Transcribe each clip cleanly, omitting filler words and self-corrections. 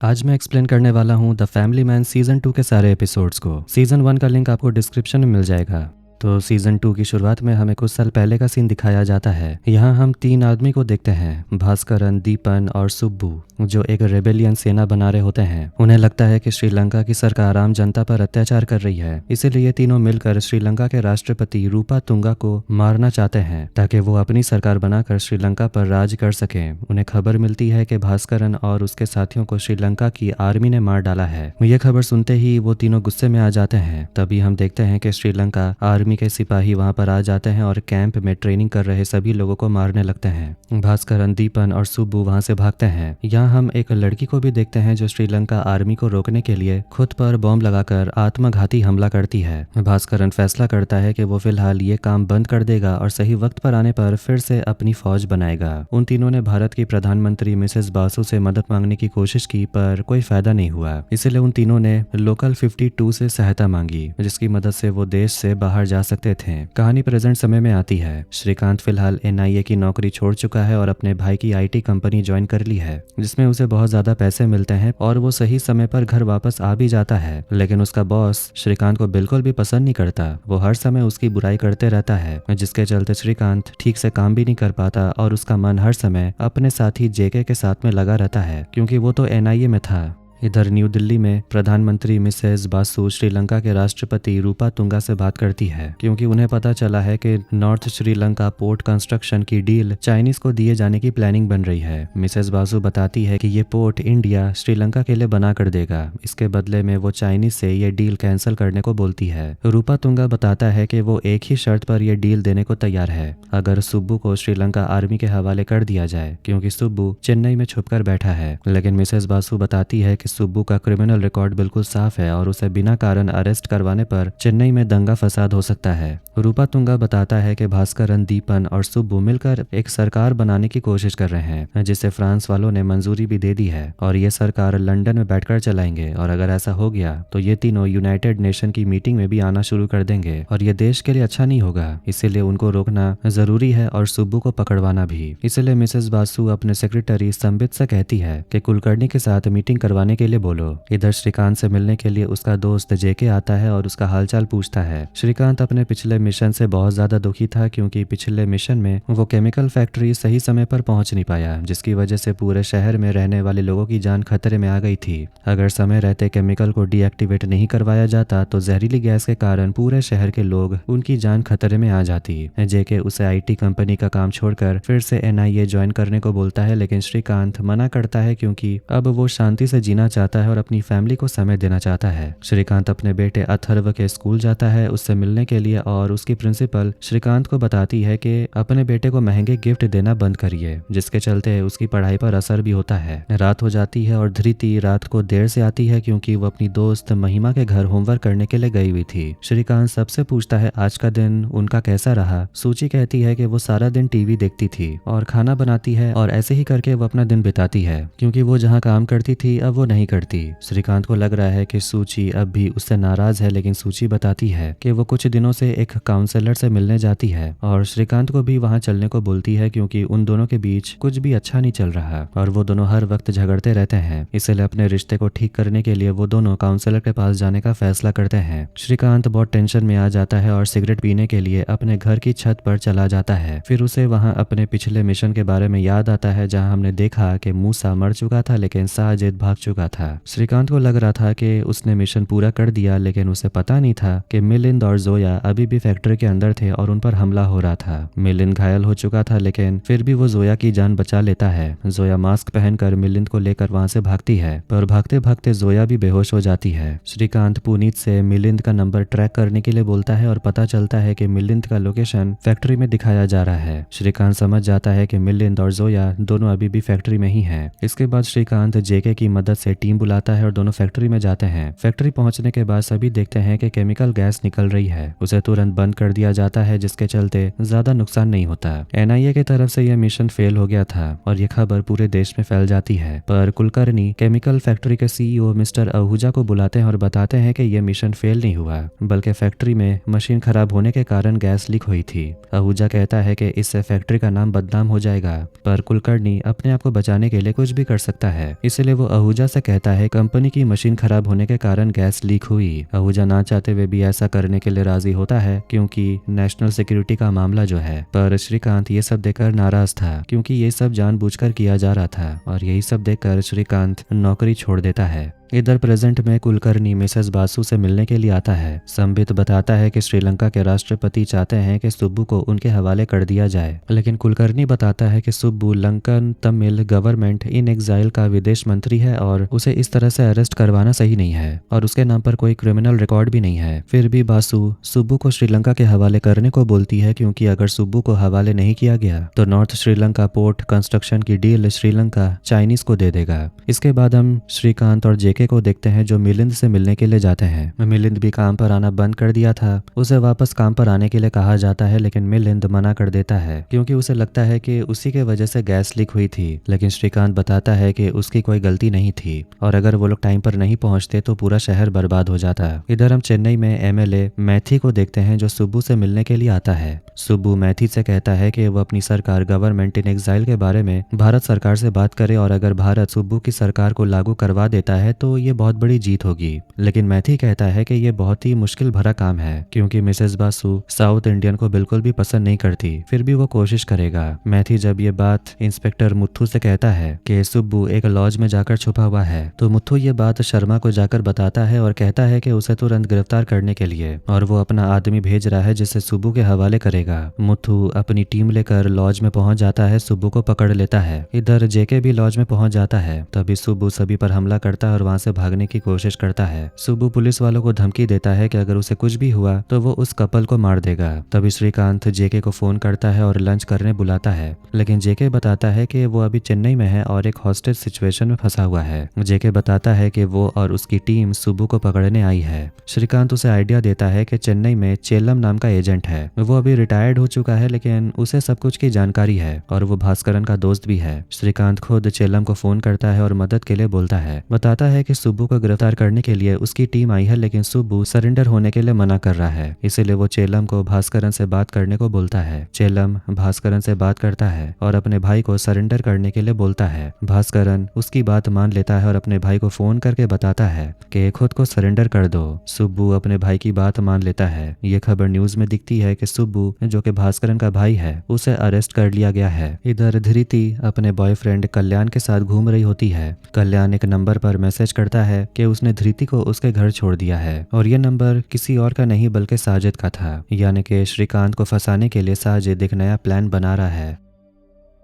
आज मैं एक्सप्लेन करने वाला हूँ द फैमिली मैन सीजन 2 के सारे एपिसोड्स को। सीजन 1 का लिंक आपको डिस्क्रिप्शन में मिल जाएगा। तो सीजन 2 की शुरुआत में हमें कुछ साल पहले का सीन दिखाया जाता है। यहाँ हम 3 आदमी को देखते हैं, भास्करन, दीपन और सुब्बू, जो एक रेबेलियन सेना बना रहे होते हैं। उन्हें लगता है कि श्रीलंका की सरकार आम जनता पर अत्याचार कर रही है, इसीलिए ये तीनों मिलकर श्रीलंका के राष्ट्रपति रूपा तुंगा को मारना चाहते हैं ताकि वो अपनी सरकार बनाकर श्रीलंका पर राज कर सकें। उन्हें खबर मिलती है कि भास्करन और उसके साथियों को श्रीलंका की आर्मी ने मार डाला है। ये खबर सुनते ही वो तीनों गुस्से में आ जाते हैं। तभी हम देखते हैं कि श्रीलंका आर्मी के सिपाही वहां पर आ जाते हैं और कैंप में ट्रेनिंग कर रहे सभी लोगों को मारने लगते हैं। भास्करन, दीपन और सुब्बू वहां से भागते हैं। यहाँ हम एक लड़की को भी देखते हैं जो श्रीलंका आर्मी को रोकने के लिए खुद पर बॉम्ब लगाकर आत्मघाती हमला करती है। भास्करन फैसला करता है कि वो फिलहाल ये काम बंद कर देगा और सही वक्त पर आने पर फिर से अपनी फौज बनाएगा। उन तीनों ने भारत की प्रधानमंत्री मिसेस बासु से मदद मांगने की कोशिश की, पर कोई फायदा नहीं हुआ। इसलिए उन तीनों ने लोकल 52 से सहायता मांगी, जिसकी मदद से वो देश से बाहर जा सकते थे। कहानी प्रेजेंट समय में आती है। श्रीकांत फिलहाल NIA की नौकरी छोड़ चुका है और अपने भाई की IT कंपनी ज्वाइन कर ली है, जिसमें उसे बहुत ज्यादा पैसे मिलते हैं और वो सही समय पर घर वापस आ भी जाता है। लेकिन उसका बॉस श्रीकांत को बिल्कुल भी पसंद नहीं करता। वो हर समय उसकी बुराई करते रहता है, जिसके चलते श्रीकांत ठीक से काम भी नहीं कर पाता और उसका मन हर समय अपने साथी JK के साथ में लगा रहता है, क्योंकि वो तो NIA में था। इधर न्यू दिल्ली में प्रधानमंत्री मिसेस बासु श्रीलंका के राष्ट्रपति रूपा तुंगा से बात करती है, क्योंकि उन्हें पता चला है कि नॉर्थ श्रीलंका पोर्ट कंस्ट्रक्शन की डील चाइनीज को दिए जाने की प्लानिंग बन रही है। मिसेस बासु बताती है कि ये पोर्ट इंडिया श्रीलंका के लिए बना कर देगा। इसके बदले में वो चाइनीज से ये डील कैंसिल करने को बोलती है। रूपा तुंगा बताता है कि वो एक ही शर्त पर यह डील देने को तैयार है, अगर सुब्बू को श्रीलंका आर्मी के हवाले कर दिया जाए, क्योंकि सुब्बू चेन्नई में छुपकर बैठा है। लेकिन मिसेस बासु बताती है कि सुब्बू का क्रिमिनल रिकॉर्ड बिल्कुल साफ है और उसे बिना कारण अरेस्ट करवाने पर चेन्नई में दंगा फसाद हो सकता है। रूपा तुंगा बताता है कि भास्करन, दीपन और सुब्बू मिलकर एक सरकार बनाने की कोशिश कर रहे हैं, जिसे फ्रांस वालों ने मंजूरी भी दे दी है और ये सरकार लंदन में बैठकर चलाएंगे। और अगर ऐसा हो गया तो ये तीनों यूनाइटेड नेशन की मीटिंग में भी आना शुरू कर देंगे और ये देश के लिए अच्छा नहीं होगा। इसीलिए उनको रोकना जरूरी है और सुब्बू को पकड़वाना भी। इसलिए मिसेस बासु अपने सेक्रेटरी संबित से कहती है कि कुलकर्णी के साथ मीटिंग करवाने के लिए बोलो। इधर श्रीकांत से मिलने के लिए उसका दोस्त JK आता है और उसका हालचाल पूछता है। श्रीकांत अपने पिछले मिशन से बहुत ज्यादा दुखी था, क्योंकि पिछले मिशन में वो केमिकल फैक्ट्री सही समय पर पहुंच नहीं पाया, जिसकी वजह से पूरे शहर में रहने वाले लोगों की जान खतरे में आ गई थी। अगर समय रहते केमिकल को डीएक्टिवेट नहीं करवाया जाता तो जहरीली गैस के कारण पूरे शहर के लोग उनकी जान खतरे में आ जाती। JK उसे IT कंपनी का काम छोड़कर फिर से NIA ज्वाइन करने को बोलता है, लेकिन श्रीकांत मना करता है, क्योंकि अब वो शांति से जीना चाहता है और अपनी फैमिली को समय देना चाहता है। श्रीकांत अपने बेटे अथर्व के स्कूल जाता है उससे मिलने के लिए और उसकी प्रिंसिपल श्रीकांत को बताती है कि अपने बेटे को महंगे गिफ्ट देना बंद करिए, जिसके चलते उसकी पढ़ाई पर असर भी होता है। रात हो जाती है और धृति रात को देर से आती है, क्योंकि वो अपनी दोस्त महिमा के घर होमवर्क करने के लिए गई हुई थी। श्रीकांत सबसे पूछता है आज का दिन उनका कैसा रहा। सूची कहती है कि वो सारा दिन टीवी देखती थी और खाना बनाती है और ऐसे ही करके वो अपना दिन बिताती है, क्योंकि वो जहाँ काम करती थी अब वो नहीं करती। श्रीकांत को लग रहा है कि सूची अब भी उससे नाराज है, लेकिन सूची बताती है कि वो कुछ दिनों से एक काउंसलर से मिलने जाती है और श्रीकांत को भी वहां चलने को बोलती है, क्योंकि उन दोनों के बीच कुछ भी अच्छा नहीं चल रहा और वो दोनों हर वक्त झगड़ते रहते हैं। इसलिए अपने रिश्ते को ठीक करने के लिए वो दोनों काउंसलर के पास जाने का फैसला करते हैं। श्रीकांत बहुत टेंशन में आ जाता है और सिगरेट पीने के लिए अपने घर की छत पर चला जाता है। फिर उसे वहां अपने पिछले मिशन के बारे में याद आता है, जहां हमने देखा कि मूसा मर चुका था लेकिन साजिद भाग चुका था। श्रीकांत को लग रहा था कि उसने मिशन पूरा कर दिया, लेकिन उसे पता नहीं था कि मिलिंद और जोया अभी भी फैक्ट्री के अंदर थे और उन पर हमला हो रहा था। मिलिंद घायल हो चुका था, लेकिन फिर भी वो जोया की जान बचा लेता है। जोया मास्क पहनकर मिलिंद को लेकर वहां से भागती है, पर भागते भागते जोया भी बेहोश हो जाती है। श्रीकांत पुनीत से मिलिंद का नंबर ट्रैक करने के लिए बोलता है और पता चलता है कि मिलिंद का लोकेशन फैक्ट्री में दिखाया जा रहा है। श्रीकांत समझ जाता है कि मिलिंद और जोया दोनों अभी भी फैक्ट्री में ही हैं। इसके बाद श्रीकांत JK की मदद से टीम बुलाता है और दोनों फैक्ट्री में जाते हैं। फैक्ट्री पहुंचने के बाद सभी देखते हैं कि केमिकल गैस निकल रही है। उसे तुरंत बंद कर दिया जाता है, जिसके चलते ज्यादा नुकसान नहीं होता। NIA की तरफ से यह मिशन फेल हो गया था और यह खबर पूरे देश में फैल जाती है। पर कुलकर्णी केमिकल फैक्ट्री के CEO मिस्टर आहूजा को बुलाते हैं और बताते हैं कि यह मिशन फेल नहीं हुआ, बल्कि फैक्ट्री में मशीन खराब होने के कारण गैस लीक हुई थी। आहूजा कहता है कि इससे फैक्ट्री का नाम बदनाम हो जाएगा, पर कुलकर्णी अपने आप को बचाने के लिए कुछ भी कर सकता है। इसलिए वो आहूजा से से कहता है कंपनी की मशीन खराब होने के कारण गैस लीक हुई। आहूजा ना चाहते हुए भी ऐसा करने के लिए राजी होता है क्योंकि नेशनल सिक्योरिटी का मामला जो है, पर श्रीकांत ये सब देखकर नाराज था क्योंकि ये सब जानबूझकर किया जा रहा था और यही सब देखकर श्रीकांत नौकरी छोड़ देता है। इधर प्रेजेंट में कुलकर्णी मिसेस बासु से मिलने के लिए आता है। संबित बताता है कि श्रीलंका के राष्ट्रपति चाहते हैं कि सुब्बू को उनके हवाले कर दिया जाए, लेकिन कुलकर्णी बताता है कि Subbu Lankan Tamil government in exile का विदेश मंत्री है और उसे इस तरह से अरेस्ट करवाना सही नहीं है और उसके नाम पर कोई क्रिमिनल रिकॉर्ड भी नहीं है। फिर भी बासु सुब्बू को श्रीलंका के हवाले करने को बोलती है क्योंकि अगर सुब्बू को हवाले नहीं किया गया तो नॉर्थ श्रीलंका पोर्ट कंस्ट्रक्शन की डील श्रीलंका चाइनीज को दे देगा। इसके बाद हम श्रीकांत और जेके को देखते हैं जो मिलिंद से मिलने के लिए जाते हैं। मिलिंद भी काम पर आना बंद कर दिया था। उसे वापस काम पर आने के लिए कहा जाता है लेकिन मिलिंद मना कर देता है क्योंकि उसे लगता है कि उसी के वजह से गैस लीक हुई थी, लेकिन श्रीकांत बताता है कि उसकी कोई गलती नहीं थी और अगर वो लोग टाइम पर नहीं पहुंचते तो पूरा शहर बर्बाद हो जाता। इधर हम चेन्नई में एमएलए मैथी को देखते हैं जो सुब्बू से मिलने के लिए आता है। सुब्बू मैथी से कहता है कि वो अपनी सरकार गवर्नमेंट इन एग्जाइल के बारे में भारत सरकार से बात करे और अगर भारत सुब्बू की सरकार को लागू करवा देता है तो ये बहुत बड़ी जीत होगी। लेकिन मैथी कहता है कि ये बहुत ही मुश्किल भरा काम है क्योंकि मिसेस बासु साउथ इंडियन को बिल्कुल भी पसंद नहीं करती, फिर भी वो कोशिश करेगा। मैथी जब ये बात इंस्पेक्टर मुथ्थू से कहता है कि सुब्बू एक लॉज में जाकर छुपा हुआ है तो मुथ्थू ये बात शर्मा को जाकर बताता है और कहता है कि उसे तुरंत गिरफ्तार करने के लिए और वो अपना आदमी भेज रहा है जिसे सुब्बू के हवाले करेगा। मुथ्थू अपनी टीम लेकर लॉज में पहुंच जाता है, सुब्बू को पकड़ लेता है। इधर जेके भी लॉज में पहुंच जाता है। तभी सुब्बू सभी पर हमला करता है और वहां से भागने की कोशिश करता है। सुब्बू पुलिस वालों को धमकी देता है कि अगर उसे कुछ भी हुआ तो वो उस कपल को मार देगा। तभी श्रीकांत जेके को फोन करता है और लंच करने बुलाता है, लेकिन जेके बताता है कि वो अभी चेन्नई में है और एक हॉस्टेज सिचुएशन में फंसा हुआ है। जेके बताता है कि वो और उसकी टीम सुब्बू को पकड़ने आई है। श्रीकांत उसे आइडिया देता है कि चेन्नई में चेल्लम नाम का एजेंट है, वो अभी रिटायर्ड हो चुका है लेकिन उसे सब कुछ की जानकारी है और वो भास्करन का दोस्त भी है। श्रीकांत खुद चेल्लम को फोन करता है और मदद के लिए बोलता है। बताता है कि सुब्बू को गिरफ्तार करने के लिए उसकी टीम आई है लेकिन सुब्बू सरेंडर होने के लिए मना कर रहा है, इसीलिए वो चेल्लम को भास्करन से बात करने को बोलता है। चेल्लम भास्करन से बात करता है और अपने भाई को सरेंडर करने के लिए बोलता है। भास्करन उसकी बात मान लेता है और अपने भाई को फोन करके बताता है कि खुद को सरेंडर कर दो। सुब्बू अपने भाई की बात मान लेता है। ये खबर न्यूज में दिखती है कि सुब्बू जो कि भास्करन का भाई है उसे अरेस्ट कर लिया गया है। इधर धृति अपने बॉयफ्रेंड कल्याण के साथ घूम रही होती है। कल्याण एक नंबर पर मैसेज करता है कि उसने धृति को उसके घर छोड़ दिया है और ये नंबर किसी और का नहीं बल्कि साजिद का था, यानी कि श्रीकांत को फंसाने के लिए साजिद एक नया प्लान बना रहा है।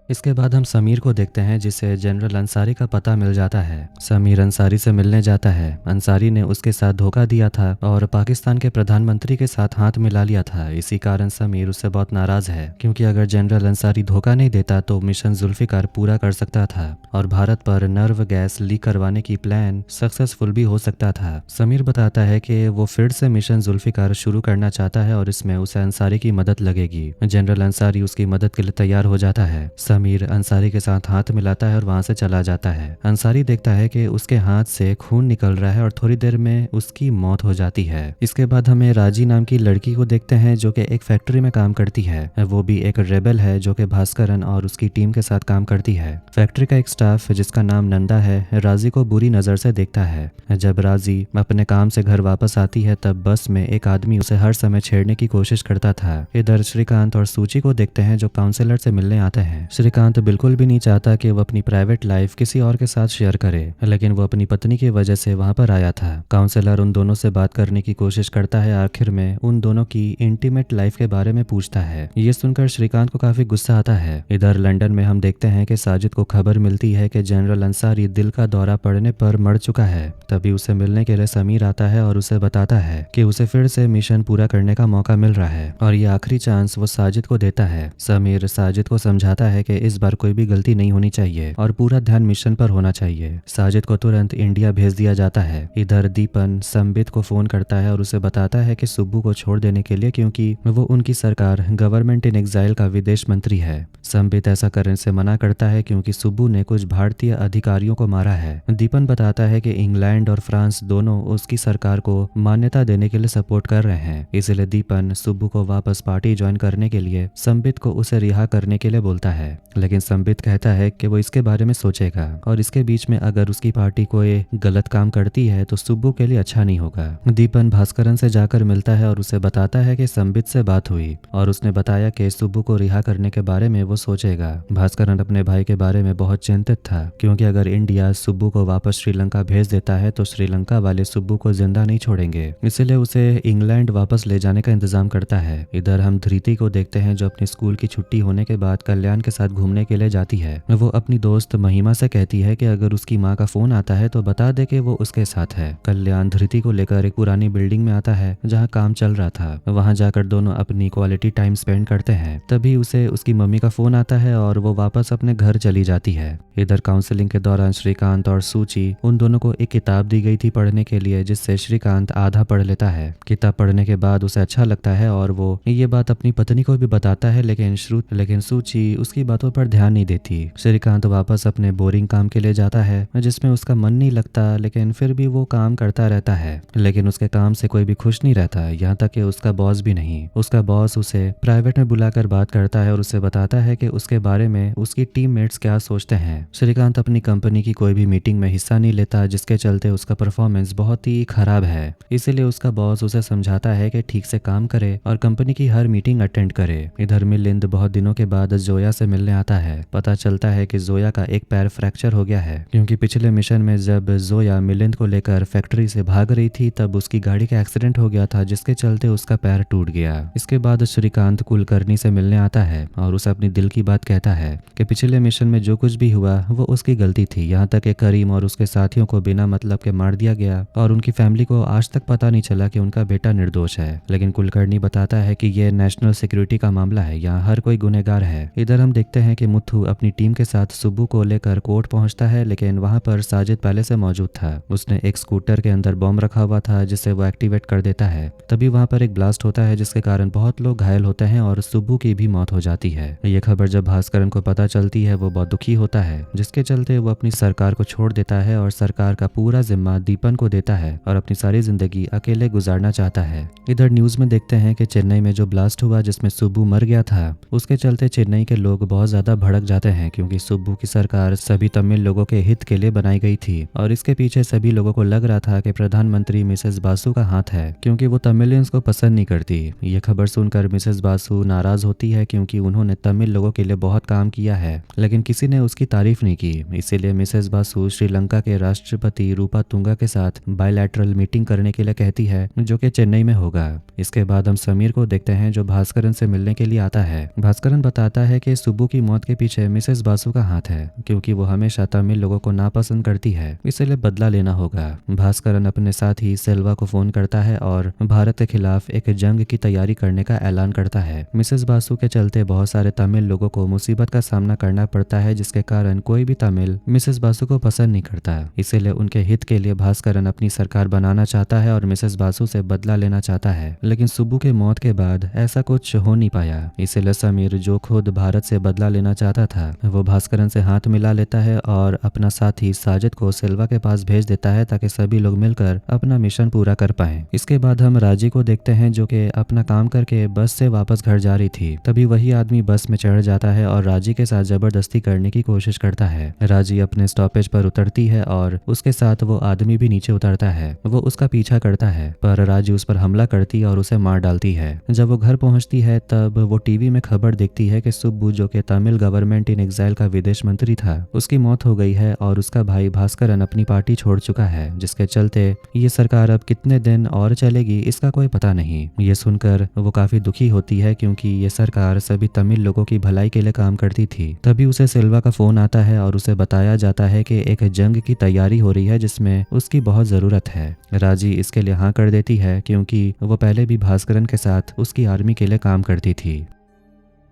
इसके बाद हम समीर को देखते हैं जिसे जनरल अंसारी का पता मिल जाता है। समीर अंसारी से मिलने जाता है। अंसारी ने उसके साथ धोखा दिया था और पाकिस्तान के प्रधानमंत्री के साथ हाथ मिला लिया था। इसी कारण समीर उससे बहुत नाराज है क्योंकि अगर जनरल अंसारी धोखा नहीं देता तो मिशन जुल्फिकार पूरा कर सकता था और भारत पर नर्व गैस लीक करवाने की प्लान सक्सेसफुल भी हो सकता था। समीर बताता है कि वो फिर से मिशन जुल्फिकार शुरू करना चाहता है और इसमें उसे अंसारी की मदद लगेगी। जनरल अंसारी उसकी मदद के लिए तैयार हो जाता है। समीर अंसारी के साथ हाथ मिलाता है और वहां से चला जाता है। अंसारी देखता है कि उसके हाथ से खून निकल रहा है और थोड़ी देर में उसकी मौत हो जाती है। इसके बाद हमें राजी नाम की लड़की को देखते हैं जो कि एक फैक्ट्री में काम करती है। वो भी एक रेबल है जो कि भास्करन और उसकी टीम के साथ काम करती है। फैक्ट्री का एक स्टाफ जिसका नाम नंदा है राजी को बुरी नजर से देखता है। जब राजी अपने काम से घर वापस आती है तब बस में एक आदमी उसे हर समय छेड़ने की कोशिश करता था। इधर श्रीकांत और सूची को देखते हैं जो काउंसलर से मिलने आते हैं। श्रीकांत बिल्कुल भी नहीं चाहता कि वो अपनी प्राइवेट लाइफ किसी और के साथ शेयर करे, लेकिन वो अपनी पत्नी की वजह से वहां पर आया था। काउंसलर उन दोनों से बात करने की कोशिश करता है। आखिर में उन दोनों की इंटीमेट लाइफ के बारे में पूछता है। ये सुनकर श्रीकांत को काफी गुस्सा आता है। इधर लंदन में हम देखते हैं कि साजिद को खबर मिलती है कि जनरल अंसारी दिल का दौरा पड़ने पर मर चुका है। तभी उसे मिलने के लिए समीर आता है और उसे बताता है कि उसे फिर से मिशन पूरा करने का मौका मिल रहा है और ये आखिरी चांस वो साजिद को देता है। समीर साजिद को समझाता है कि इस बार कोई भी गलती नहीं होनी चाहिए और पूरा ध्यान मिशन पर होना चाहिए। साजिद को तुरंत इंडिया भेज दिया जाता है। इधर दीपन संबित को फोन करता है और उसे बताता है कि सुब्बू को छोड़ देने के लिए क्योंकि वो उनकी सरकार गवर्नमेंट इन एग्जाइल का विदेश मंत्री है। संबित ऐसा करने से मना करता है क्योंकि सुब्बू ने कुछ भारतीय अधिकारियों को मारा है। दीपन बताता है कि इंग्लैंड और फ्रांस दोनों उसकी सरकार को मान्यता देने के लिए सपोर्ट कर रहे हैं, इसलिए दीपन सुब्बू को वापस पार्टी ज्वाइन करने के लिए संबित को उसे रिहा करने के लिए बोलता है। लेकिन संबित कहता है कि वो इसके बारे में सोचेगा और इसके बीच में अगर उसकी पार्टी कोई गलत काम करती है तो सुब्बू के लिए अच्छा नहीं होगा। दीपन भास्करन से जाकर मिलता है और उसे बताता है कि संबित से बात हुई और उसने बताया कि सुब्बू को रिहा करने के बारे में वो सोचेगा। भास्करन अपने भाई के बारे में बहुत चिंतित था क्योंकि अगर इंडिया सुब्बू को वापस श्रीलंका भेज देता है तो श्रीलंका वाले सुब्बू को जिंदा नहीं छोड़ेंगे, इसलिए उसे इंग्लैंड वापस ले जाने का इंतजाम करता है। इधर हम धृति को देखते हैं जो अपने स्कूल की छुट्टी होने के बाद कल्याण के साथ घूमने के लिए जाती है। वो अपनी दोस्त महिमा से कहती है कि अगर उसकी माँ का फोन आता है तो बता दे कि वो उसके साथ है। कल्याण धृति को लेकर एक पुरानी बिल्डिंग में आता है जहाँ काम चल रहा था। वहाँ जाकर दोनों अपनी क्वालिटी टाइम स्पेंड करते हैं। तभी उसे उसकी मम्मी का फोन आता है और वो वापस अपने घर चली जाती है। इधर काउंसलिंग के दौरान श्रीकांत और सूची उन दोनों को एक किताब दी गई थी पढ़ने के लिए, जिससे श्रीकांत आधा पढ़ लेता है। किताब पढ़ने के बाद उसे अच्छा लगता है और वो ये बात अपनी पत्नी को भी बताता है, लेकिन सूची उसकी बातों पर ध्यान नहीं देती। श्रीकांत वापस अपने बोरिंग काम के लिए जाता है जिसमें उसका मन नहीं लगता, लेकिन फिर भी वो काम करता रहता है। लेकिन उसके काम से कोई भी खुश नहीं रहता, यहाँ तक कि उसका बॉस भी नहीं। उसका बॉस उसे प्राइवेट में बुलाकर बात करता है और उसे बताता है कि उसके बारे में उसकी टीममेट्स क्या सोचते हैं। श्रीकांत अपनी कंपनी की कोई भी मीटिंग में हिस्सा नहीं लेता, जिसके चलते उसका परफॉर्मेंस बहुत ही खराब है। इसीलिए उसका बॉस उसे समझाता है कि ठीक से काम करे और कंपनी की हर मीटिंग अटेंड करे। इधर मिलिंद बहुत दिनों के बाद जोया से मिलने आता है। पता चलता है कि जोया का एक पैर फ्रैक्चर हो गया है क्योंकि पिछले मिशन में जब जोया मिलिंद को लेकर फैक्ट्री से भाग रही थी तब उसकी गाड़ी का एक्सीडेंट हो गया था, जिसके चलते उसका पैर टूट गया। इसके बाद श्रीकांत कुलकर्णी से मिलने आता है और उसे अपनी दिल की बात कहता है कि पिछले मिशन में जो कुछ भी हुआ वो उसकी गलती थी। यहाँ तक कि करीम और उसके साथियों को बिना मतलब के मार दिया गया और उनकी फैमिली को आज तक पता नहीं चला कि उनका बेटा निर्दोष है। लेकिन कुलकर्णी बताता है कि ये नेशनल सिक्योरिटी का मामला है, यहाँ हर कोई गुनहगार है। इधर हम देखते हैं कि मुथु अपनी टीम के साथ सुब्बू को लेकर कोर्ट पहुंचता है, लेकिन वहां पर साजिद पहले से मौजूद था। उसने एक स्कूटर के अंदर बॉम्ब रखा हुआ था जिसे वो एक्टिवेट कर देता है। तभी वहां पर एक ब्लास्ट होता है जिसके कारण बहुत लोग घायल होते हैं और सुब्बू की भी मौत हो जाती है। ये खबर जब भास्करन को पता चलती है वो बहुत दुखी होता है, जिसके चलते वो अपनी सरकार को छोड़ देता है और सरकार का पूरा जिम्मा दीपन को देता है और अपनी सारी जिंदगी अकेले गुजारना चाहता है। इधर न्यूज में देखते हैं कि चेन्नई में जो ब्लास्ट हुआ जिसमें सुब्बू मर गया था, उसके चलते चेन्नई के लोग बहुत ज्यादा भड़क जाते हैं क्योंकि सुब्बू की सरकार सभी तमिल लोगों के हित के लिए बनाई गई थी और इसके पीछे सभी लोगों को लग रहा था कि प्रधानमंत्री मिसेस बासु का हाथ है क्योंकि वो तमिलियंस को पसंद नहीं करती। ये खबर सुनकर मिसेस बासु नाराज होती है क्योंकि उन्होंने तमिल लोगों के लिए बहुत काम किया है, लेकिन किसी ने उसकी तारीफ नहीं की। इसीलिए मिसेस बासु श्रीलंका के राष्ट्रपति रूपा तुंगा के साथ बायलैटरल मीटिंग करने के लिए कहती है जो कि चेन्नई में होगा। इसके बाद हम समीर को देखते हैं जो भास्करन से मिलने के लिए आता है। भास्करन बताता है कि सुब्बू की मौत के पीछे मिसेस बासु का हाथ है क्योंकि वो हमेशा तमिल लोगों को नापसंद करती है, इसलिए बदला लेना होगा। भास्करन अपने साथ ही सेल्वा को फोन करता है और भारत के खिलाफ एक जंग की तैयारी करने का ऐलान करता है। मिसेस बासु के चलते बहुत सारे तमिल लोगों को मुसीबत का सामना करना पड़ता है, जिसके कारण कोई भी तमिल मिसेस बासु को पसंद नहीं करता। इसीलिए उनके हित के लिए भास्करन अपनी सरकार बनाना चाहता है और मिसेस बासु से बदला लेना चाहता है, लेकिन सुब्बू के मौत के बाद ऐसा कुछ हो नहीं पाया। इसीलिए समीर जो खुद भारत से बदला लेना चाहता था वो भास्करन से हाथ मिला लेता है और अपना साथी साजिद को सिल्वा के पास भेज देता है ताकि सभी लोग मिलकर अपना मिशन पूरा कर पाएं। इसके बाद हम राजी को देखते हैं जो कि अपना काम करके बस से वापस घर जा रही थी। तभी वही आदमी बस में चढ़ जाता है और राजी के साथ जबरदस्ती करने की कोशिश करता है। राजी अपने स्टॉपेज पर उतरती है और उसके साथ वो आदमी भी नीचे उतरता है। वो उसका पीछा करता है पर राजी उस पर हमला करती है और उसे मार डालती है। जब वो घर पहुंचती है तब वो टीवी में खबर देखती है कि सुब्बू जो कि तमिल गवर्नमेंट इन एग्जाइल का विदेश मंत्री था, उसकी मौत हो गई है और उसका भाई भास्करन अपनी पार्टी छोड़ चुका है, जिसके चलते ये सरकार अब कितने दिन और चलेगी इसका कोई पता नहीं। ये सुनकर वो काफी दुखी होती है क्योंकि ये सरकार सभी तमिल लोगों की भलाई के लिए काम करती थी। तभी उसे सिल्वा का फोन आता है और उसे बताया जाता है कि एक जंग की तैयारी हो रही है जिसमें उसकी बहुत जरूरत है। राजी इसके लिए हाँ कर देती है क्योंकि वो पहले भी भास्करन के साथ उसकी आर्मी के लिए काम करती थी।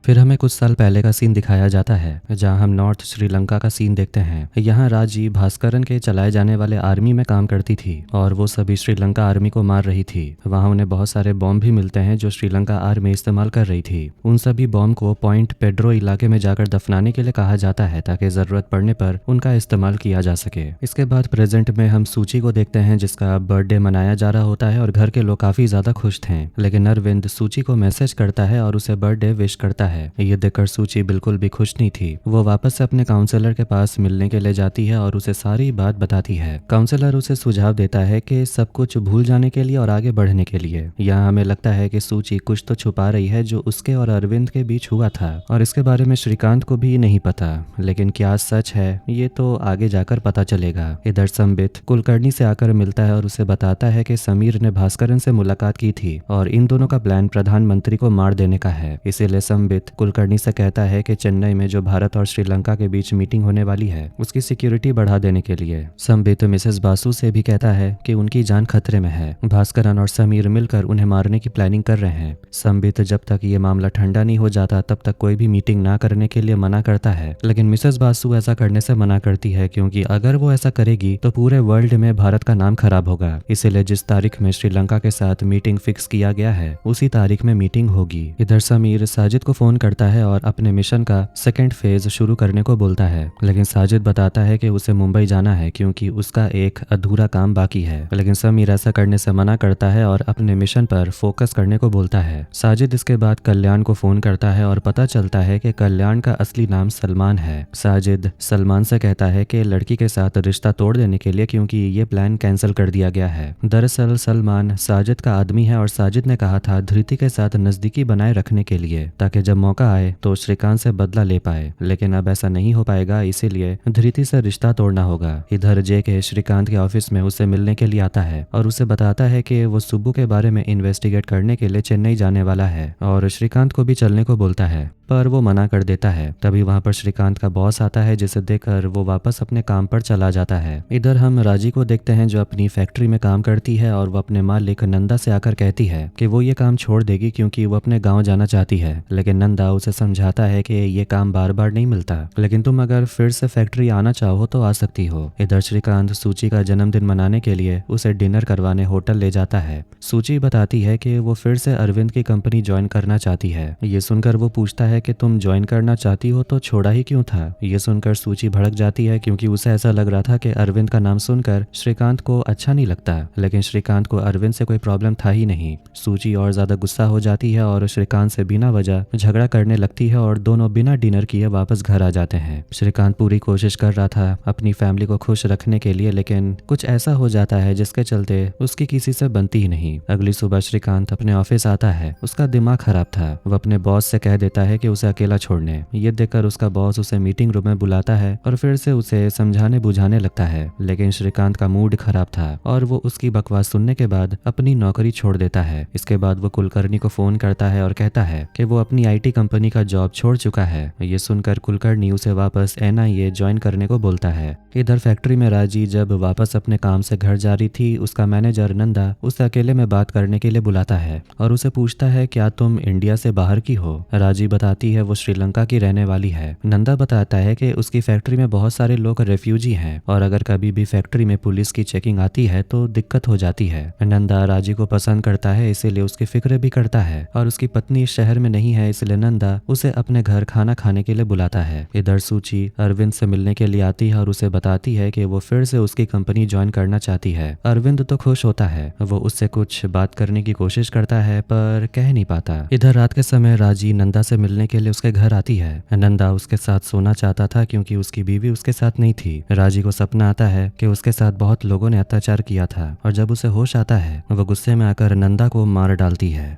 फिर हमें कुछ साल पहले का सीन दिखाया जाता है जहां हम नॉर्थ श्रीलंका का सीन देखते हैं। यहाँ राजी भास्करन के चलाए जाने वाले आर्मी में काम करती थी और वो सभी श्रीलंका आर्मी को मार रही थी। वहां उन्हें बहुत सारे बॉम्ब भी मिलते हैं जो श्रीलंका आर्मी इस्तेमाल कर रही थी। उन सभी बॉम्ब को पॉइंट पेड्रो इलाके में जाकर दफनाने के लिए कहा जाता है ताकि जरूरत पड़ने पर उनका इस्तेमाल किया जा सके। इसके बाद प्रेजेंट में हम सूची को देखते हैं जिसका बर्थडे मनाया जा रहा होता है और घर के लोग काफी ज्यादा खुश थे। लेकिन अरविंद सूची को मैसेज करता है और उसे बर्थडे विश करता है। है। ये देखकर सूची बिल्कुल भी खुश नहीं थी। वो वापस से अपने काउंसलर के पास मिलने के लिए जाती है और उसे सारी बात बताती है। काउंसलर उसे सुझाव देता है कि सब कुछ भूल जाने के लिए और आगे बढ़ने के लिए। यहाँ हमें लगता है कि सूची कुछ तो छुपा रही है जो उसके और अरविंद के बीच हुआ था और इसके बारे में श्रीकांत को भी नहीं पता। लेकिन क्या सच है ये तो आगे जाकर पता चलेगा। इधर संबित कुलकर्णी से आकर मिलता है और उसे बताता है कि समीर ने भास्करन से मुलाकात की थी और इन दोनों का प्लान प्रधानमंत्री को मार देने का है। इसीलिए संबित कुलकर्णी से कहता है कि चेन्नई में जो भारत और श्रीलंका के बीच मीटिंग होने वाली है उसकी सिक्योरिटी बढ़ा देने के लिए। संबित मिसेस बासु से भी कहता है कि उनकी जान खतरे में है। भास्करन और समीर मिलकर उन्हें मारने की प्लानिंग कर रहे हैं। संबित जब तक ये मामला ठंडा नहीं हो जाता तब तक कोई भी मीटिंग ना करने के लिए मना करता है, लेकिन मिसेस बासु ऐसा करने से मना करती है क्योंकि अगर वो ऐसा करेगी तो पूरे वर्ल्ड में भारत का नाम खराब होगा। इसीलिए जिस तारीख में श्रीलंका के साथ मीटिंग फिक्स किया गया है उसी तारीख में मीटिंग होगी। इधर समीर साजिद को फोन करता है और अपने मिशन का सेकेंड फेज शुरू करने को बोलता है, लेकिन साजिद बताता है कि उसे मुंबई जाना है क्योंकि उसका एक अधूरा काम बाकी है। लेकिन समीर ऐसा करने से मना करता है और अपने मिशन पर फोकस करने को बोलता है। साजिद इसके बाद कल्याण को फोन करता है और पता चलता है कि कल्याण का असली नाम सलमान है। साजिद सलमान से कहता है कि लड़की के साथ रिश्ता तोड़ देने के लिए क्योंकि ये प्लान कैंसिल कर दिया गया है। दरअसल सलमान साजिद का आदमी है और साजिद ने कहा था धृति के साथ नजदीकी बनाए रखने के लिए ताकि जब मौका आए तो श्रीकांत से बदला ले पाए, लेकिन अब ऐसा नहीं हो पाएगा, इसीलिए धृति से रिश्ता तोड़ना होगा। इधर जेके श्रीकांत के ऑफिस में उसे मिलने के लिए आता है और उसे बताता है कि वो सुब्बू के बारे में इन्वेस्टिगेट करने के लिए चेन्नई जाने वाला है और श्रीकांत को भी चलने को बोलता है, पर वो मना कर देता है। तभी वहां पर श्रीकांत का बॉस आता है जिसे देखकर वो वापस अपने काम पर चला जाता है। इधर हम राजी को देखते हैं जो अपनी फैक्ट्री में काम करती है और वो अपने मालिक नंदा से आकर कहती है कि वो ये काम छोड़ देगी क्योंकि वो अपने गांव जाना चाहती है, लेकिन नंदा उसे समझाता है कि ये काम बार बार नहीं मिलता, लेकिन तुम अगर फिर से फैक्ट्री आना चाहो तो आ सकती हो। इधर श्रीकांत सूची का जन्मदिन मनाने के लिए उसे डिनर करवाने होटल ले जाता है। सूची बताती है कि वो फिर से अरविंद की कंपनी ज्वाइन करना चाहती है। ये सुनकर वो पूछता है कि तुम ज्वाइन करना चाहती हो तो छोड़ा ही क्यों था। ये सुनकर सूची भड़क जाती है क्योंकि उसे ऐसा लग रहा था कि अरविंद का नाम सुनकर श्रीकांत को अच्छा नहीं लगता, लेकिन श्रीकांत को अरविंद से कोई प्रॉब्लम था ही नहीं। सूची और ज्यादा गुस्सा हो जाती है और श्रीकांत से बिना वजह झगड़ा करने लगती है और दोनों बिना डिनर किए वापस घर आ जाते हैं। श्रीकांत पूरी कोशिश कर रहा था अपनी फैमिली को खुश रखने के लिए, लेकिन कुछ ऐसा हो जाता है जिसके चलते उसकी किसी से बनती ही नहीं। अगली सुबह श्रीकांत अपने ऑफिस आता है। उसका दिमाग खराब था। वो अपने बॉस से कह देता है कि उसे अकेला छोड़ने। ये देखकर उसका बॉस उसे मीटिंग रूम में बुलाता है और फिर से उसे समझाने बुझाने लगता है, लेकिन श्रीकांत का मूड खराब था और वो उसकी बकवास सुनने के बाद अपनी नौकरी छोड़ देता है। इसके बाद वो कुलकर्णी को फोन करता है और कहता है कि वो अपनी IT कंपनी का जॉब छोड़ चुका है। ये सुनकर कुलकर्णी उसे वापस NIA ज्वाइन करने को बोलता है। इधर फैक्ट्री में राजी जब वापस अपने काम से घर जा रही थी, उसका मैनेजर नंदा उसे अकेले में बात करने के लिए बुलाता है और उसे पूछता है क्या तुम इंडिया से बाहर की हो। राजी बताती है वो श्रीलंका की रहने वाली है। नंदा बताता है कि उसकी फैक्ट्री में बहुत सारे लोग रेफ्यूजी हैं और अगर कभी भी फैक्ट्री में पुलिस की चेकिंग आती है तो दिक्कत हो जाती है। नंदा राजी को पसंद करता है, इसीलिए उसकी फिक्र भी करता है और उसकी पत्नी इस शहर में नहीं है, इसलिए नंदा उसे अपने घर खाना खाने के लिए बुलाता है। इधर सूची अरविंद से मिलने के लिए आती है और उसे बताती है कि वो फिर से उसकी कंपनी ज्वाइन करना चाहती है। अरविंद तो खुश होता है। वो उससे कुछ बात करने की कोशिश करता है पर कह नहीं पाता। इधर रात के समय राजी नंदा से मिलने के लिए उसके घर आती है। नंदा उसके साथ सोना चाहता था क्योंकि उसकी बीवी उसके साथ नहीं थी। राजी को सपना आता है कि उसके साथ बहुत लोगों ने अत्याचार किया था और जब उसे होश आता है वो गुस्से में आकर नंदा को मार डालती है।